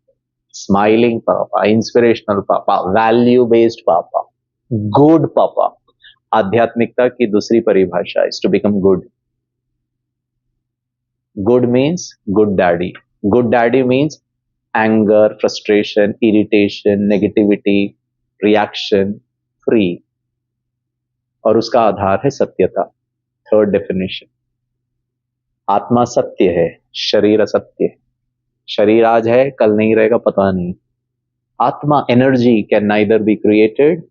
स्माइलिंग पापा, इंस्पिरेशनल पापा, वैल्यू बेस्ड पापा, गुड पापा। आध्यात्मिकता की दूसरी परिभाषा is to become good. Good means good daddy. Good daddy means anger, frustration, irritation, negativity, reaction free, और उसका आधार है सत्यता। थर्ड डेफिनेशन, आत्मा सत्य है, शरीर असत्य है। शरीर आज है, कल नहीं रहेगा, पता नहीं। आत्मा, energy, can neither be created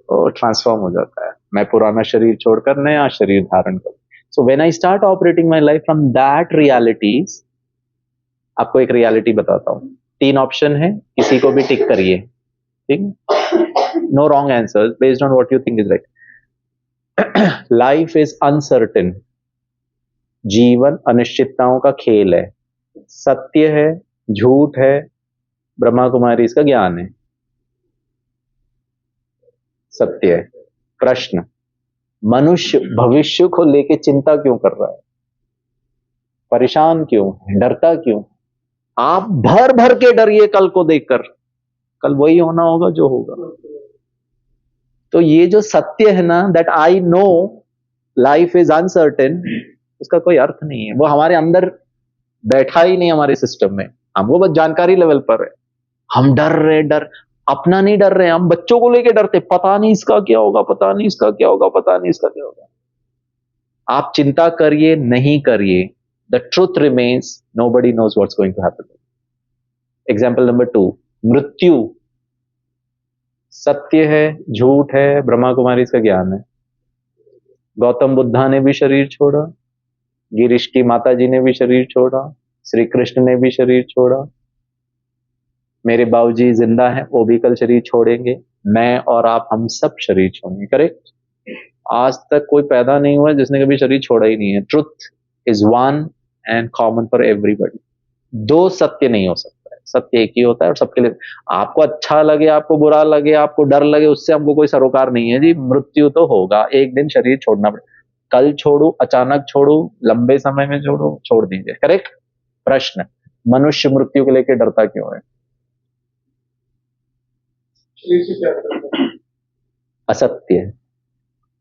और ट्रांसफॉर्म हो जाता है। मैं पुराना शरीर छोड़कर नया शरीर धारण करूं। So when I start operating my life from that realities, आपको एक रियलिटी बताता हूं, 3 ऑप्शन है, किसी को भी टिक करिए, ठीक, no wrong answer, based on what you think is right. Life is uncertain, जीवन अनिश्चितताओं का खेल है। सत्य है, झूठ है, ब्रह्मा कुमारी इसका ज्ञान है। सत्य है। प्रश्न, मनुष्य भविष्य को लेके चिंता क्यों कर रहा है, परेशान क्यों है, डरता क्यों? आप भर भर के डरिए कल को देखकर, कल वही होना होगा जो होगा। तो ये जो सत्य है ना, that I know life is uncertain, उसका कोई अर्थ नहीं है। वो हमारे अंदर बैठा ही नहीं, हमारे सिस्टम में, हमको बस जानकारी लेवल पर है। हम डर रहे, डर अपना नहीं डर रहे, हम बच्चों को लेके डरते, पता नहीं इसका क्या होगा, पता नहीं इसका क्या होगा, पता नहीं इसका क्या होगा। आप चिंता करिए नहीं करिए, the truth remains, nobody knows what's going to happen. Example number 2, मृत्यु सत्य है, झूठ है, ब्रह्मा कुमारी इसका ज्ञान है। गौतम बुद्धा ने भी शरीर छोड़ा, गिरीश की माता जी ने भी शरीर छोड़ा, श्री कृष्ण ने भी शरीर छोड़ा, मेरे बाबूजी जिंदा हैं, वो भी कल शरीर छोड़ेंगे, मैं और आप, हम सब शरीर छोड़ेंगे। करेक्ट? आज तक कोई पैदा नहीं हुआ जिसने कभी शरीर छोड़ा ही नहीं है। Truth is one and common for everybody. 2 सत्य नहीं हो सकता है, सत्य एक ही होता है और सबके लिए। आपको अच्छा लगे, आपको बुरा लगे, आपको डर लगे, उससे हमको कोई सरोकार नहीं है जी। मृत्यु तो होगा, एक दिन शरीर छोड़ना पड़ेगा। कल छोड़ू, अचानक छोड़ू, लंबे समय में छोड़ू, छोड़ दीजिए। करेक्ट? प्रश्न, मनुष्य मृत्यु को लेकर डरता क्यों है? शरीर से प्यार करता है। असत्य।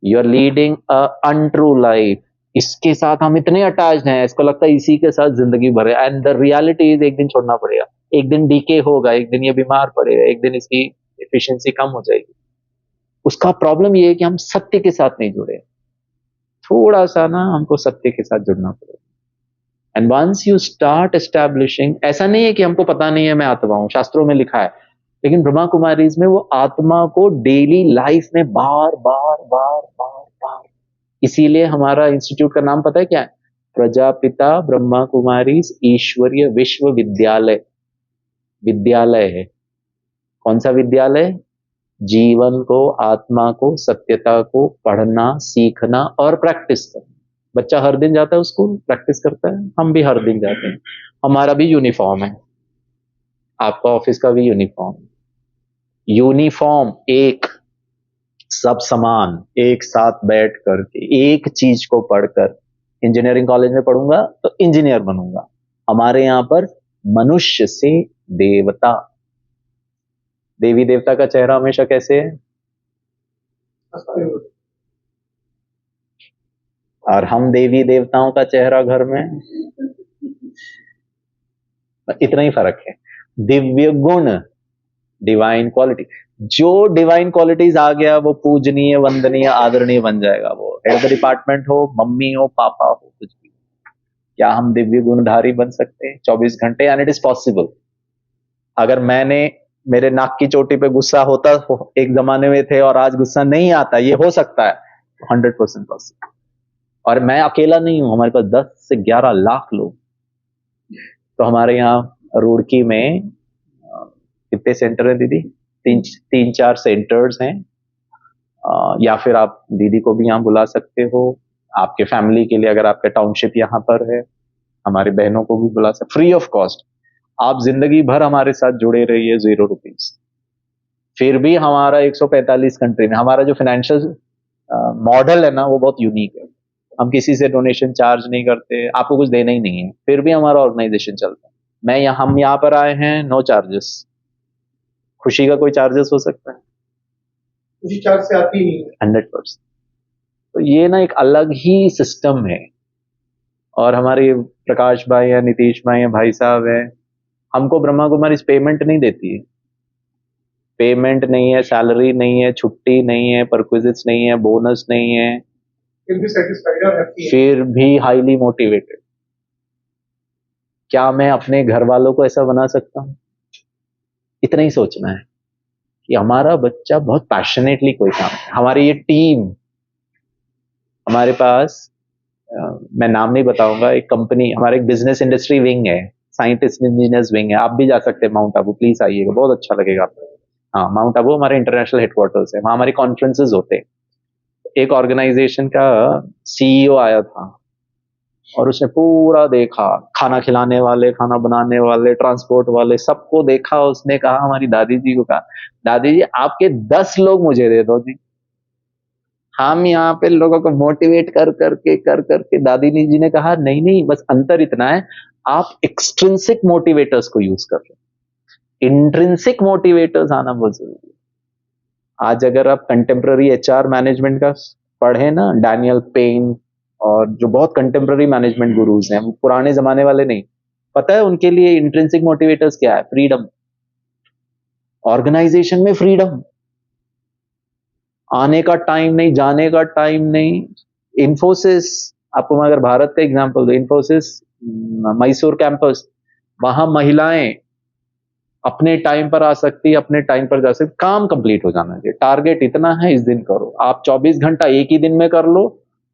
You are leading a untrue life. इसके साथ हम इतने अटैच्ड हैं, इसको लगता है इसी के साथ जिंदगी भर है, एंड द रियलिटी इज एक दिन छोड़ना पड़ेगा, एक दिन डीके होगा, एक दिन ये बीमार पड़ेगा, एक दिन इसकी एफिशिएंसी कम हो जाएगी। उसका प्रॉब्लम ये है कि हम सत्य के साथ नहीं जुड़े। थोड़ा सा ना हमको सत्य के साथ जुड़ना पड़ेगा। And once you start establishing, ऐसा नहीं है कि हमको पता नहीं है मैं आत्मा हूं, शास्त्रों में लिखा है, लेकिन ब्रह्मा कुमारीज में वो आत्मा को डेली लाइफ में बार बार बार बार बार, इसीलिए हमारा इंस्टीट्यूट का नाम पता है क्या है? प्रजापिता ब्रह्मा कुमारीज ईश्वरीय विश्वविद्यालय। विद्यालय है। कौन सा विद्यालय? जीवन को, आत्मा को, सत्यता को पढ़ना, सीखना और प्रैक्टिस करना। बच्चा हर दिन जाता है स्कूल, प्रैक्टिस करता है, हम भी हर दिन जाते हैं, हमारा भी यूनिफॉर्म है, आपका ऑफिस का भी यूनिफॉर्म। यूनिफॉर्म एक, सब समान, एक साथ बैठ करके एक चीज को पढ़कर। इंजीनियरिंग कॉलेज में पढ़ूंगा तो इंजीनियर बनूंगा। हमारे यहाँ पर मनुष्य से देवता। देवी देवता का चेहरा हमेशा कैसे है? और हम देवी देवताओं का चेहरा घर में, इतना ही फर्क है। दिव्य गुण, डिवाइन क्वालिटी, जो डिवाइन क्वालिटीज आ गया वो पूजनीय, वंदनीय, आदरणीय बन जाएगा। वो हेड ऑफ द डिपार्टमेंट हो, मम्मी हो, पापा हो, कुछ भी। क्या हम दिव्य गुणधारी बन सकते हैं 24 घंटे? And it is possible. अगर मेरे नाक की चोटी पे गुस्सा होता एक जमाने में थे और आज गुस्सा नहीं आता, ये हो सकता है, 100% पॉसिबल। और मैं अकेला नहीं हूं, हमारे पास 10 से 11 लाख लोग। तो हमारे यहाँ रुड़की में कितने सेंटर है दीदी? तीन चार सेंटर्स हैं। या फिर आप दीदी को भी यहाँ बुला सकते हो, आपके फैमिली के लिए, अगर आपका टाउनशिप यहाँ पर है, हमारी बहनों को भी बुला सकते, फ्री ऑफ कॉस्ट। आप जिंदगी भर हमारे साथ जुड़े रहिए, 0 रुपीज। फिर भी हमारा 145 कंट्री में हमारा जो फाइनेंशियल मॉडल है ना, वो बहुत यूनिक है। हम किसी से डोनेशन चार्ज नहीं करते, आपको कुछ देना ही नहीं है, फिर भी हमारा ऑर्गेनाइजेशन चलता है। हम यहाँ पर आए हैं, नो चार्जेस। खुशी का कोई चार्जेस हो सकता है? खुशी चार्ज से आती ही नहीं है। 100%। तो ये ना एक अलग ही सिस्टम है। और हमारे प्रकाश भाई है, नीतीश भाई है, भाई साहब है, हमको ब्रह्मा कुमारी पेमेंट नहीं देती है। पेमेंट नहीं है, सैलरी नहीं है, छुट्टी नहीं है, परक्विजिट्स नहीं है, बोनस नहीं है, फिर भी सेटिस्फाइड और हैप्पी है। फिर भी हाईली मोटिवेटेड। क्या मैं अपने घर वालों को ऐसा बना सकता हूं? इतना ही सोचना है कि हमारा बच्चा बहुत पैशनेटली कोई काम है। हमारी ये टीम, हमारे पास मैं नाम नहीं बताऊंगा, एक कंपनी, हमारा एक बिजनेस इंडस्ट्री विंग है, साइंटिस्ट इंजीनियर्स विंग है। आप भी जा सकते हैं माउंट आबू, प्लीज आइएगा, बहुत अच्छा लगेगा आपको। हाँ, माउंट आबू हमारे इंटरनेशनल हेडक्वार्टर्स है, वहां हमारे कॉन्फ्रेंसेस होते हैं। एक ऑर्गेनाइजेशन का सीईओ आया था और उसने पूरा देखा, खाना खिलाने वाले, खाना बनाने वाले, ट्रांसपोर्ट वाले, सबको देखा। उसने कहा, हमारी दादी जी को कहा, दादी जी आपके 10 लोग मुझे दे दो जी, हम यहाँ पे लोगों को मोटिवेट कर करके। दादी जी ने कहा, नहीं नहीं, बस अंतर इतना है, आप एक्सट्रिंसिक मोटिवेटर्स को यूज कर रहे हो, इंट्रिंसिक मोटिवेटर्स आना बहुत जरूरी है। आज अगर आप कंटेम्प्ररी एचआर मैनेजमेंट का पढ़े ना, डैनियल पेन और जो बहुत कंटेम्प्ररी मैनेजमेंट गुरुज हैं, वो पुराने जमाने वाले नहीं, पता है उनके लिए इंट्रिंसिक मोटिवेटर्स क्या है? फ्रीडम। ऑर्गेनाइजेशन में फ्रीडम, आने का टाइम नहीं, जाने का टाइम नहीं। इन्फोसिस, आपको मैं अगर भारत का एग्जांपल दूं, इन्फोसिस मैसूर कैंपस, वहां महिलाएं अपने टाइम पर आ सकती है, अपने टाइम पर जा सकती, काम कंप्लीट हो जाना चाहिए। टारगेट इतना है, इस दिन करो। आप 24 घंटा एक ही दिन में कर लो,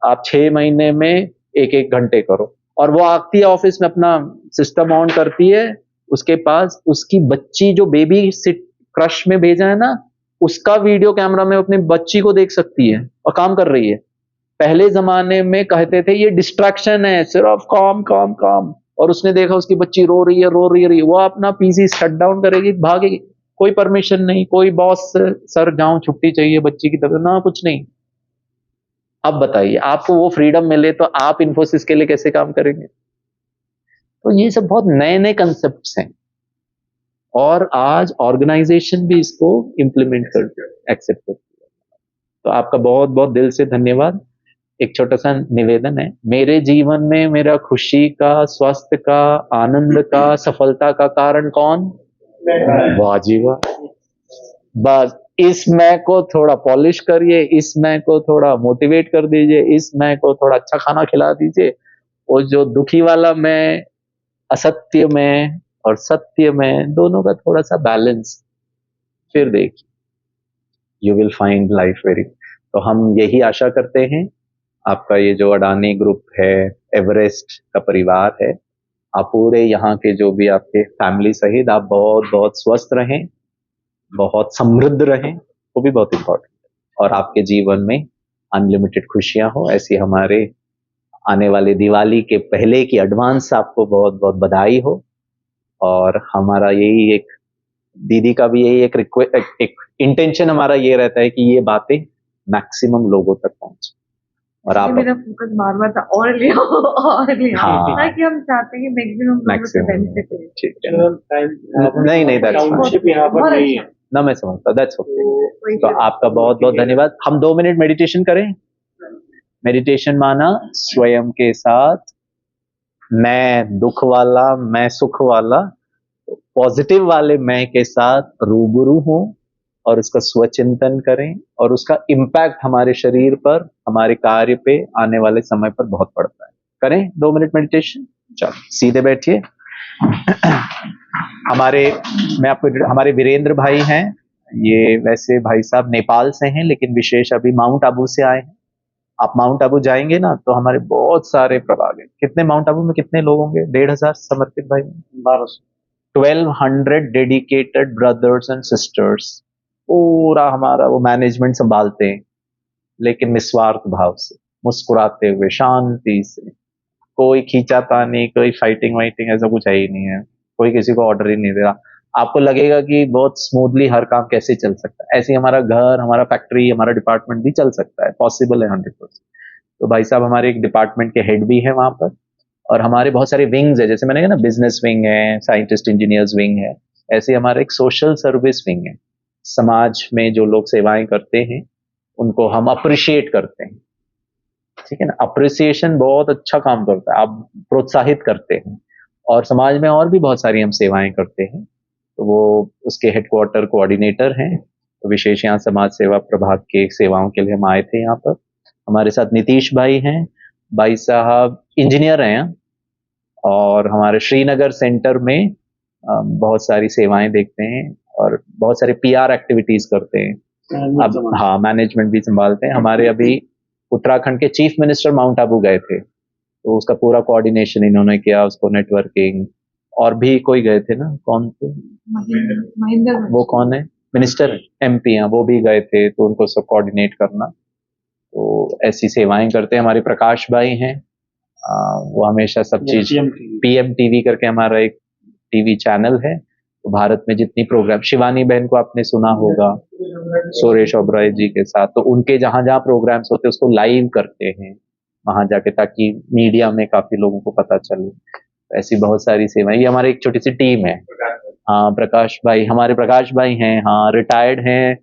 आप 6 महीने में एक घंटे करो। और वो आती है ऑफिस में, अपना सिस्टम ऑन करती है, उसके पास उसकी बच्ची जो बेबी सिट क्रश में भेजा है ना, उसका वीडियो कैमरा में अपनी बच्ची को देख सकती है और काम कर रही है। पहले जमाने में कहते थे ये डिस्ट्रैक्शन है, सिर्फ काम काम काम, और उसने देखा उसकी बच्ची रो रही है, वो अपना पीसी शट डाउन करेगी, भागेगी, कोई परमिशन नहीं, कोई बॉस सर जाऊं छुट्टी चाहिए बच्ची की तरफ ना, कुछ नहीं। अब बताइए, आपको वो फ्रीडम मिले तो आप इन्फोसिस के लिए कैसे काम करेंगे? तो ये सब बहुत नए नए कंसेप्ट्स हैं, और आज ऑर्गेनाइजेशन भी इसको इम्प्लीमेंट कर एक्सेप्ट करती है। तो आपका बहुत बहुत दिल से धन्यवाद। एक छोटा सा निवेदन है, मेरे जीवन में मेरा खुशी का, स्वास्थ्य का, आनंद का, सफलता का कारण कौन? वाह जी वाह। बस इस मैं को थोड़ा पॉलिश करिए, इस मैं को थोड़ा मोटिवेट कर दीजिए, इस मैं को थोड़ा अच्छा खाना खिला दीजिए। वो जो दुखी वाला मैं, असत्य में और सत्य में, दोनों का थोड़ा सा बैलेंस, फिर देखिए, you will find life very. तो हम यही आशा करते हैं, आपका ये जो अडानी ग्रुप है, एवरेस्ट का परिवार है, आप पूरे यहाँ के जो भी आपके फैमिली सहित आप बहुत बहुत स्वस्थ रहें, बहुत समृद्ध रहें, वो भी बहुत इंपॉर्टेंट है। और आपके जीवन में अनलिमिटेड खुशियां हो, ऐसी हमारे आने वाले दिवाली के पहले की एडवांस आपको बहुत बहुत बधाई हो। और हमारा यही एक, दीदी का भी यही एक इंटेंशन हमारा ये रहता है कि ये बातें मैक्सिमम लोगों तक पहुंचे। और आप मेरा फोकस बार बार था और लिया और लिया, हाँ। ताकि हम चाहते हैं कि मैक्सिमम लोगों से मैक्सिमम बेनिफिट ले। ठीक है, नहीं नहीं that's fine. टाउनशिप यहाँ पर बहुत नहीं अच्छा। है ना मैं समझता, दैट्स ओके। कोई तो आपका बहुत बहुत धन्यवाद। हम 2 मिनट मेडिटेशन करें। मेडिटेशन माना स्वयं के साथ मैं दुख वाला, मैं सुख वाला, पॉजिटिव वाले मैं के साथ रूबरू हूं और उसका स्वचिंतन करें और उसका इम्पैक्ट हमारे शरीर पर, हमारे कार्य पे आने वाले समय पर बहुत पड़ता है। करें 2 मिनट मेडिटेशन। चलो सीधे बैठिए। हमारे वीरेंद्र भाई हैं, ये वैसे भाई साहब नेपाल से हैं लेकिन विशेष अभी माउंट आबू से आए हैं। आप माउंट आबू जाएंगे ना तो हमारे बहुत सारे प्रभाग हैं। कितने माउंट आबू में कितने लोग होंगे? 1,500 समर्पित भाई, 1200 डेडिकेटेड ब्रदर्स एंड सिस्टर्स। पूरा हमारा वो मैनेजमेंट संभालते हैं, लेकिन निस्वार्थ भाव से, मुस्कुराते हुए, शांति से। कोई खींचातानी, कोई फाइटिंग वाइटिंग ऐसा कुछ है ही नहीं है। कोई किसी को ऑर्डर ही नहीं दे रहा। आपको लगेगा कि बहुत स्मूथली हर काम कैसे चल सकता है। ऐसे ही हमारा घर, हमारा फैक्ट्री, हमारा डिपार्टमेंट भी चल सकता है, पॉसिबल है 100%। तो भाई साहब हमारे एक डिपार्टमेंट के हेड भी है वहां पर, और हमारे बहुत सारे विंग्स है। जैसे मैंने कहा ना, बिजनेस विंग है, साइंटिस्ट इंजीनियर्स विंग है, ऐसे हमारा एक सोशल सर्विस विंग है। समाज में जो लोग सेवाएं करते हैं उनको हम अप्रिशिएट करते हैं, ठीक है ना। अप्रिसिएशन बहुत अच्छा काम करता है, आप प्रोत्साहित करते हैं। और समाज में और भी बहुत सारी हम सेवाएं करते हैं, तो वो उसके हेडक्वार्टर कोऑर्डिनेटर हैं। तो विशेष यहाँ समाज सेवा प्रभाग के सेवाओं के लिए हम आए थे यहाँ पर। हमारे साथ नीतीश भाई हैं, भाई साहब इंजीनियर हैं और हमारे श्रीनगर सेंटर में बहुत सारी सेवाएं देखते हैं और बहुत सारे पीआर एक्टिविटीज करते हैं। अब हाँ, मैनेजमेंट भी संभालते हैं। हमारे अभी उत्तराखंड के चीफ मिनिस्टर माउंट आबू गए थे, तो उसका पूरा कोऑर्डिनेशन इन्होंने किया, उसको नेटवर्किंग। और भी कोई गए थे ना, कौन थे महेंद्र, वो कौन है, मिनिस्टर एमपी हैं, वो भी गए थे, तो उनको सब कोऑर्डिनेट करना। तो ऐसी सेवाएं करते हैं। हमारे प्रकाश भाई हैं, वो हमेशा सब चीज, पीएम टीवी करके हमारा एक टीवी चैनल है। तो भारत में जितनी प्रोग्राम, शिवानी बहन को आपने सुना होगा, सुरेश ओबराय जी के साथ, तो उनके जहां जहां प्रोग्राम्स होते हैं उसको लाइव करते हैं वहां जाके, ताकि मीडिया में काफी लोगों को पता चले। ऐसी बहुत सारी सेवाएं, ये हमारी एक छोटी सी टीम है। हाँ, प्रकाश भाई, हमारे प्रकाश भाई हैं, हाँ रिटायर्ड हैं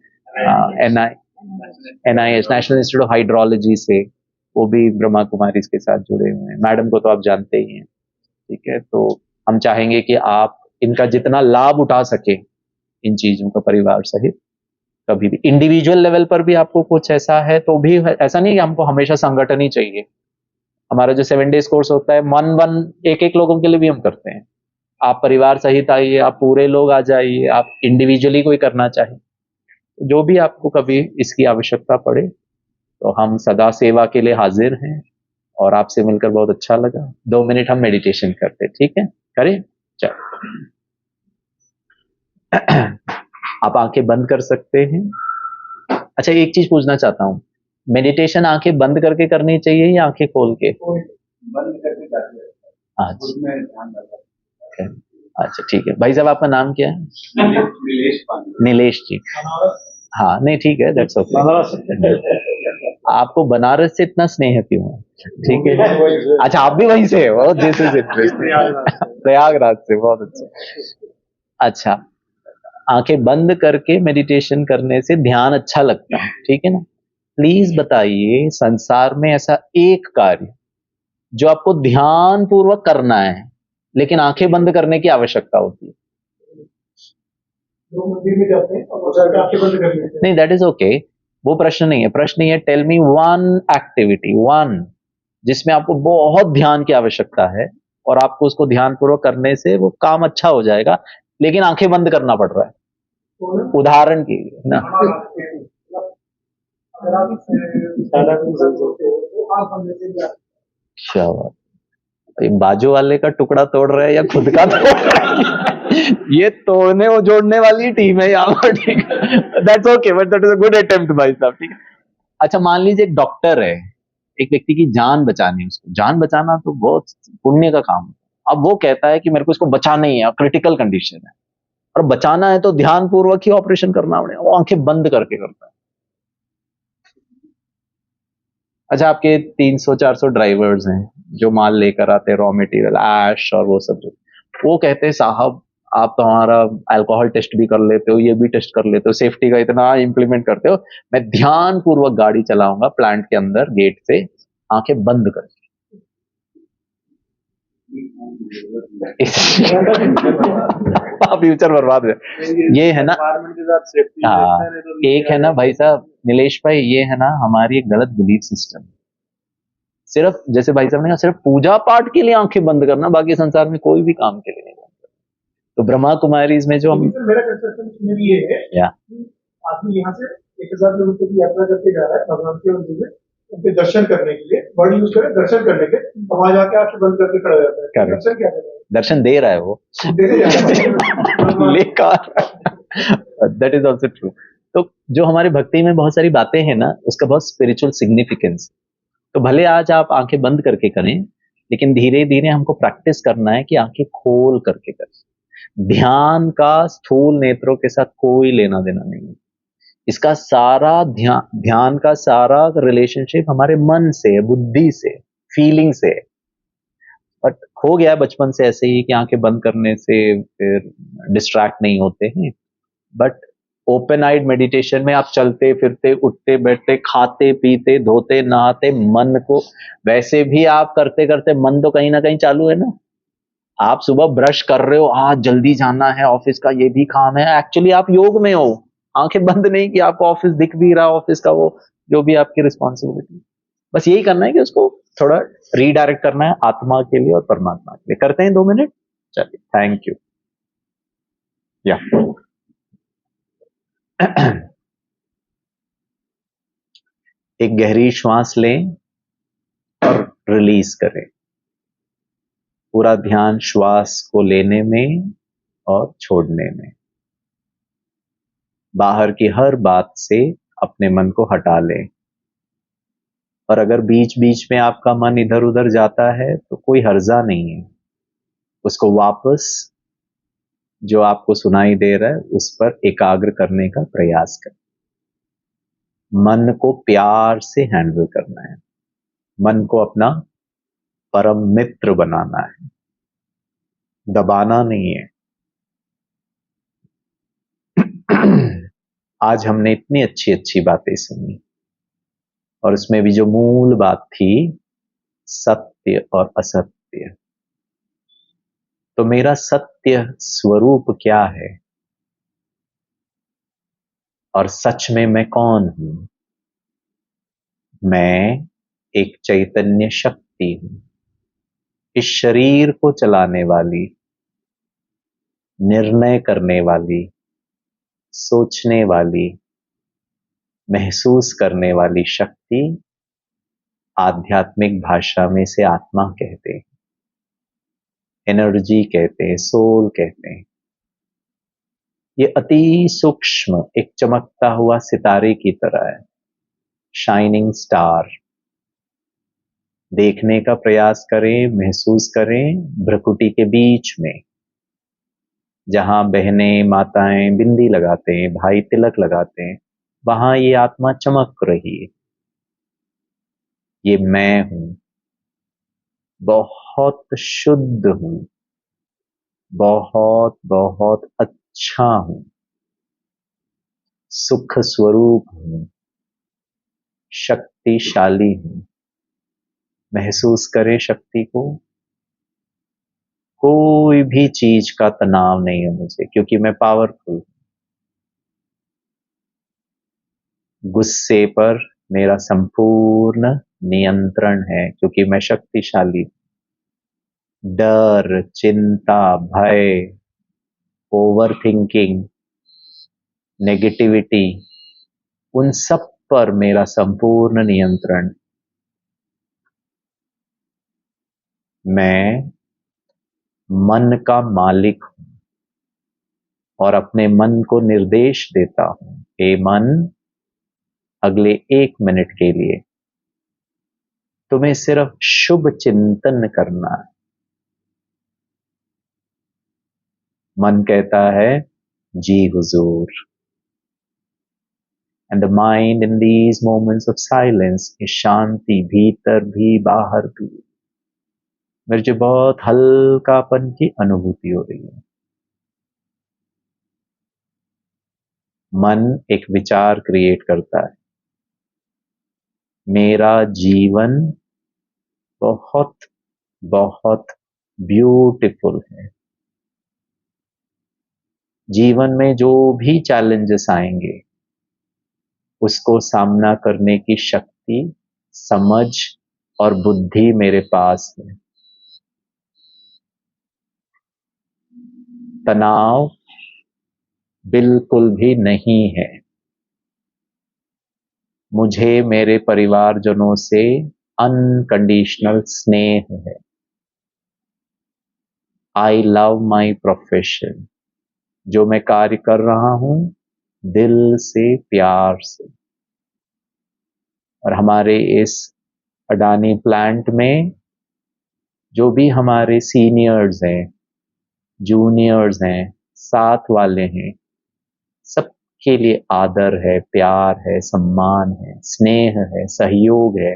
NIH national institute of hydrology से, वो भी ब्रह्मा कुमारी के साथ जुड़े हुए हैं। मैडम को तो आप जानते ही हैं, ठीक है। तो हम चाहेंगे कि आप इनका जितना लाभ उठा सके इन चीजों का, परिवार सहित। कभी भी इंडिविजुअल लेवल पर भी आपको कुछ ऐसा है तो भी, ऐसा नहीं कि हमको हमेशा संगठन ही चाहिए। हमारा जो 7 डेज कोर्स होता है, एक लोगों के लिए भी हम करते हैं। आप परिवार सहित आइए, आप पूरे लोग आ जाइए, आप इंडिविजुअली कोई करना चाहे, जो भी आपको कभी इसकी आवश्यकता पड़े, तो हम सदा सेवा के लिए हाजिर हैं। और आपसे मिलकर बहुत अच्छा लगा। 2 मिनट हम मेडिटेशन करते, ठीक है, करें। चलो आप आंखें बंद कर सकते हैं। अच्छा, एक चीज पूछना चाहता हूँ, मेडिटेशन आंखें बंद करके करनी चाहिए या आंखें खोल के? बंद करके करते हैं। अच्छा, उसमें ध्यान रखा। अच्छा ठीक है। भाई साहब आपका नाम क्या है? नीलेश पांडे। नीलेश जी, हाँ नहीं ठीक है, दैट्स ओके। आपको बनारस से इतना स्नेह क्यों है? ठीक है, अच्छा आप भी वहीं से हो, दिस इज इंटरेस्टिंग। प्रयागराज से, बहुत अच्छा। अच्छा, आंखें बंद करके मेडिटेशन करने से ध्यान अच्छा लगता है, ठीक है ना। प्लीज बताइए, संसार में ऐसा एक कार्य जो आपको ध्यान पूर्वक करना है लेकिन आंखें बंद करने की आवश्यकता होती है? लोग मंदिर में जाते हैं और जाकर आंखें बंद कर लेते हैं। नहीं, दैट इज ओके, वो प्रश्न नहीं है। प्रश्न ये, tell me one activity, one जिसमें आपको बहुत ध्यान की आवश्यकता है और आपको उसको ध्यान पूर्वक करने से वो काम अच्छा हो जाएगा, लेकिन आंखें बंद करना पड़ रहा है। उदाहरण के लिए ना, अगर आप ज्यादा होते हो तो आप बंद करके जाते क्या बात, ये बाजू वाले का टुकड़ा तोड़ रहे हैं या खुद का तोड़ रहे हैं? ये तोड़ने और जोड़ने वाली टीम है यहाँ पर, ठीक है, that's okay, but that is a good attempt भाई साहब, ठीक है। अच्छा, मान लीजिए एक डॉक्टर है, एक व्यक्ति की जान बचानी है, उसको जान बचाना तो बहुत पुण्य का काम है। अब वो कहता है कि मेरे को इसको बचाना ही है, क्रिटिकल कंडीशन है, और बचाना है तो ध्यान पूर्वक ही ऑपरेशन करना पड़ेगा। वो आंखें बंद करके करता है। अच्छा, आपके 300-400 ड्राइवर्स हैं जो माल लेकर आते हैं, रॉ मटेरियल, ऐश और वो सब, जो वो कहते हैं साहब आप तो हमारा अल्कोहल टेस्ट भी कर लेते हो, ये भी टेस्ट कर लेते हो, सेफ्टी का इतना इम्प्लीमेंट करते हो, मैं ध्यान पूर्वक गाड़ी चलाऊंगा प्लांट के अंदर गेट से आंखें बंद कर। फ्यूचर बर्बाद है। ये है ना, हाँ, एक है ना भाई साहब नीलेश भाई, ये है ना हमारी एक गलत बिलीफ सिस्टम। सिर्फ जैसे भाई साहब ने कहा, सिर्फ पूजा पाठ के लिए आंखें बंद करना, बाकी संसार में कोई भी काम के लिए नहीं बंद करना। तो ब्रह्मा कुमारी इसमें जो हम, मेरा कंसेप्शन इसमें भी ये है या कि आदमी यहाँ से 1000 किलोमीटर की यात्रा करके जा रहा है भगवान के मंदिर में उनके दर्शन करने के लिए, वर्ड यूज करें दर्शन करने के, तो वहां जाके आंखें बंद करके खड़ा हो जाता है। Correct. दर्शन क्या कर रहा है? दर्शन दे रहा है वो, देने जा रहा है। लेकर दैट इज ऑल्सो ट्रू। तो जो हमारी भक्ति में बहुत सारी बातें हैं ना, उसका बहुत स्पिरिचुअल सिग्निफिकेंस। तो भले आज आप आंखें बंद करके करें, लेकिन धीरे धीरे हमको प्रैक्टिस करना है कि आंखें खोल करके करें। ध्यान का स्थूल नेत्रों के साथ कोई लेना देना नहीं है। इसका सारा ध्यान का सारा रिलेशनशिप हमारे मन से, बुद्धि से, फीलिंग से। बट हो गया बचपन से ऐसे ही कि आंखें बंद करने से फिर डिस्ट्रैक्ट नहीं होते हैं। बट ओपन आइड मेडिटेशन में आप चलते फिरते, उठते बैठते, खाते पीते, धोते नहाते, मन को वैसे भी आप करते करते मन तो कहीं ना कहीं चालू है ना। आप सुबह ब्रश कर रहे हो, आज जल्दी जाना है ऑफिस का, ये भी काम है, एक्चुअली आप योग में हो, आंखें बंद नहीं कि आपको ऑफिस दिख भी रहा, ऑफिस का वो जो भी आपकी रिस्पॉन्सिबिलिटी। बस यही करना है कि उसको थोड़ा रीडायरेक्ट करना है आत्मा के लिए और परमात्मा के लिए। करते हैं 2 मिनट, चलिए, थैंक यू। या एक गहरी श्वास लें और रिलीज करें। पूरा ध्यान श्वास को लेने में और छोड़ने में। बाहर की हर बात से अपने मन को हटा लें। और अगर बीच बीच में आपका मन इधर उधर जाता है तो कोई हर्जा नहीं है, उसको वापस जो आपको सुनाई दे रहा है उस पर एकाग्र करने का प्रयास करें। मन को प्यार से हैंडल करना है, मन को अपना परम मित्र बनाना है, दबाना नहीं है। आज हमने इतनी अच्छी अच्छी बातें सुनी और उसमें भी जो मूल बात थी सत्य और असत्य। तो मेरा सत्य स्वरूप क्या है और सच में मैं कौन हूं? मैं एक चैतन्य शक्ति हूं, इस शरीर को चलाने वाली, निर्णय करने वाली, सोचने वाली, महसूस करने वाली शक्ति आध्यात्मिक भाषा में से आत्मा कहते हैं, एनर्जी कहते हैं, सोल कहते हैं। ये अति सूक्ष्म एक चमकता हुआ सितारे की तरह है, शाइनिंग स्टार। देखने का प्रयास करें, महसूस करें। भ्रकुटी के बीच में जहां बहनें माताएं बिंदी लगाते हैं, भाई तिलक लगाते हैं, वहां ये आत्मा चमक रही है। ये मैं हूं, बहुत शुद्ध हूं, बहुत बहुत अच्छा हूं, सुख स्वरूप हूं, शक्तिशाली हूं। महसूस करें शक्ति को। कोई भी चीज का तनाव नहीं है मुझे, क्योंकि मैं पावरफुल हूं। गुस्से पर मेरा संपूर्ण नियंत्रण है, क्योंकि मैं शक्तिशाली हूं। डर, चिंता, भय, ओवर थिंकिंग, नेगेटिविटी, उन सब पर मेरा संपूर्ण नियंत्रण। मैं मन का मालिक हूं और अपने मन को निर्देश देता हूं, हे मन, अगले 1 मिनट के लिए तुम्हें सिर्फ शुभ चिंतन करना है। मन कहता है जी हुजूर। And the mind in these moments of silence is शांति, भीतर भी बाहर भी। मुझे बहुत हल्कापन की अनुभूति हो रही है। मन एक विचार क्रिएट करता है, मेरा जीवन बहुत बहुत ब्यूटीफुल है। जीवन में जो भी चैलेंजेस आएंगे उसको सामना करने की शक्ति, समझ और बुद्धि मेरे पास है। तनाव बिल्कुल भी नहीं है। मुझे मेरे परिवारजनों से अनकंडीशनल स्नेह है। I love my profession. जो मैं कार्य कर रहा हूं दिल से, प्यार से। और हमारे इस अडानी प्लांट में जो भी हमारे सीनियर्स हैं, जूनियर्स हैं, साथ वाले हैं, सबके लिए आदर है, प्यार है, सम्मान है, स्नेह है, सहयोग है।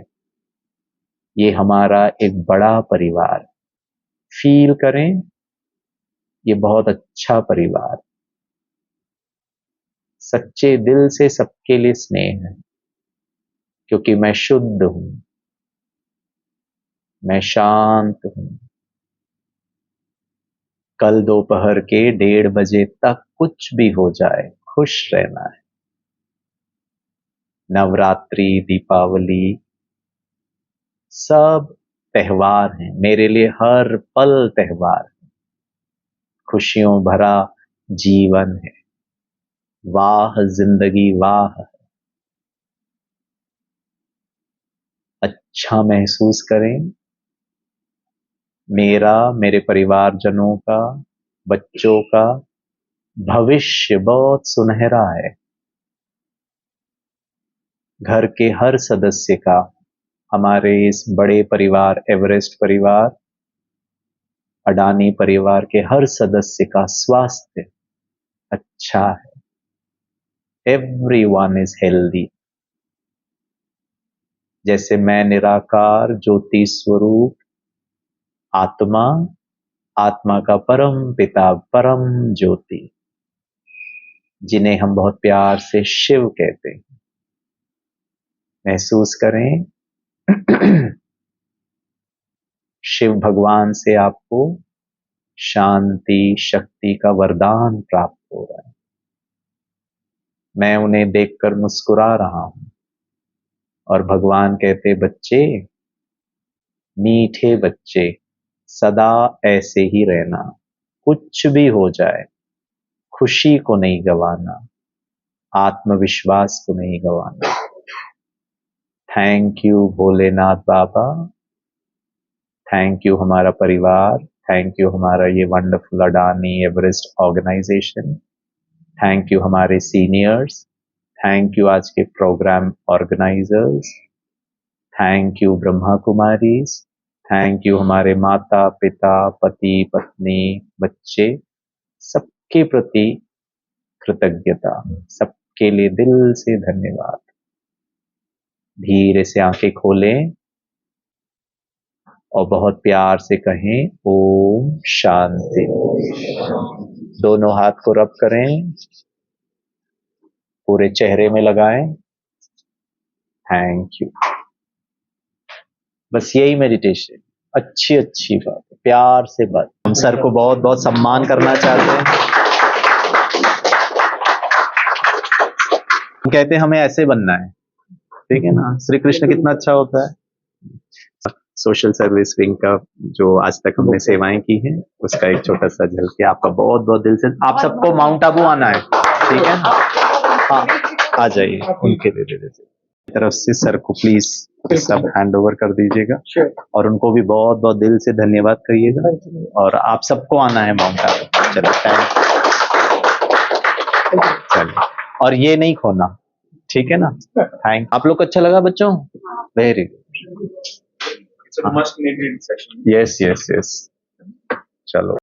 ये हमारा एक बड़ा परिवार है। फील करें, ये बहुत अच्छा परिवार। सच्चे दिल से सबके लिए स्नेह है, क्योंकि मैं शुद्ध हूं, मैं शांत हूं। कल दोपहर के 1:30 बजे तक कुछ भी हो जाए, खुश रहना है। नवरात्रि, दीपावली सब त्योहार हैं मेरे लिए, हर पल त्योहार है। खुशियों भरा जीवन है। वाह जिंदगी वाह। अच्छा महसूस करें। मेरा, मेरे परिवारजनों का, बच्चों का भविष्य बहुत सुनहरा है। घर के हर सदस्य का, हमारे इस बड़े परिवार, एवरेस्ट परिवार, अडानी परिवार के हर सदस्य का स्वास्थ्य अच्छा है। Everyone is healthy. जैसे मैं निराकार ज्योति स्वरूप आत्मा, आत्मा का परम पिता, परम ज्योति, जिन्हें हम बहुत प्यार से शिव कहते हैं, महसूस करें। शिव भगवान से आपको शांति, शक्ति का वरदान प्राप्त हो रहा है। मैं उन्हें देखकर मुस्कुरा रहा हूं और भगवान कहते, बच्चे, मीठे बच्चे, सदा ऐसे ही रहना। कुछ भी हो जाए, खुशी को नहीं गंवाना, आत्मविश्वास को नहीं गंवाना। थैंक यू भोलेनाथ बाबा, थैंक यू हमारा परिवार, थैंक यू हमारा ये wonderful Adani Everest organisation, thank you हमारे सीनियर्स, थैंक यू आज के programme organisers, thank you Brahma Kumaris, thank you हमारे माता पिता, पति पत्नी, बच्चे, सबके प्रति कृतज्ञता, सबके लिए दिल से धन्यवाद। धीरे से आंखें खोलें और बहुत प्यार से कहें, ओम शांति। दोनों हाथ को रब करें, पूरे चेहरे में लगाएं। Thank you. बस यही मेडिटेशन, अच्छी अच्छी बात, प्यार से बात। हम सर को बहुत बहुत सम्मान करना चाहते हैं। हम कहते हैं हमें ऐसे बनना है, ठीक है ना। श्री कृष्ण कितना अच्छा होता है। सोशल सर्विस विंग का जो आज तक हमने सेवाएं की हैं, उसका एक छोटा सा झलक। आपका बहुत बहुत दिल से, आप सबको माउंट आबू आना है, ठीक है। हाँ, आ जाइए। उनके लिए तरफ से सर को प्लीज सब हैंड ओवर कर दीजिएगा, और उनको भी बहुत बहुत दिल से धन्यवाद कहिएगा। और आप सबको आना है माउंट आबू। चलो, चलिए, और ये नहीं खोना, ठीक है ना। थैंक। आप लोग को अच्छा लगा बच्चों? Very good. It's a much needed session. Yes yes yes. चलो।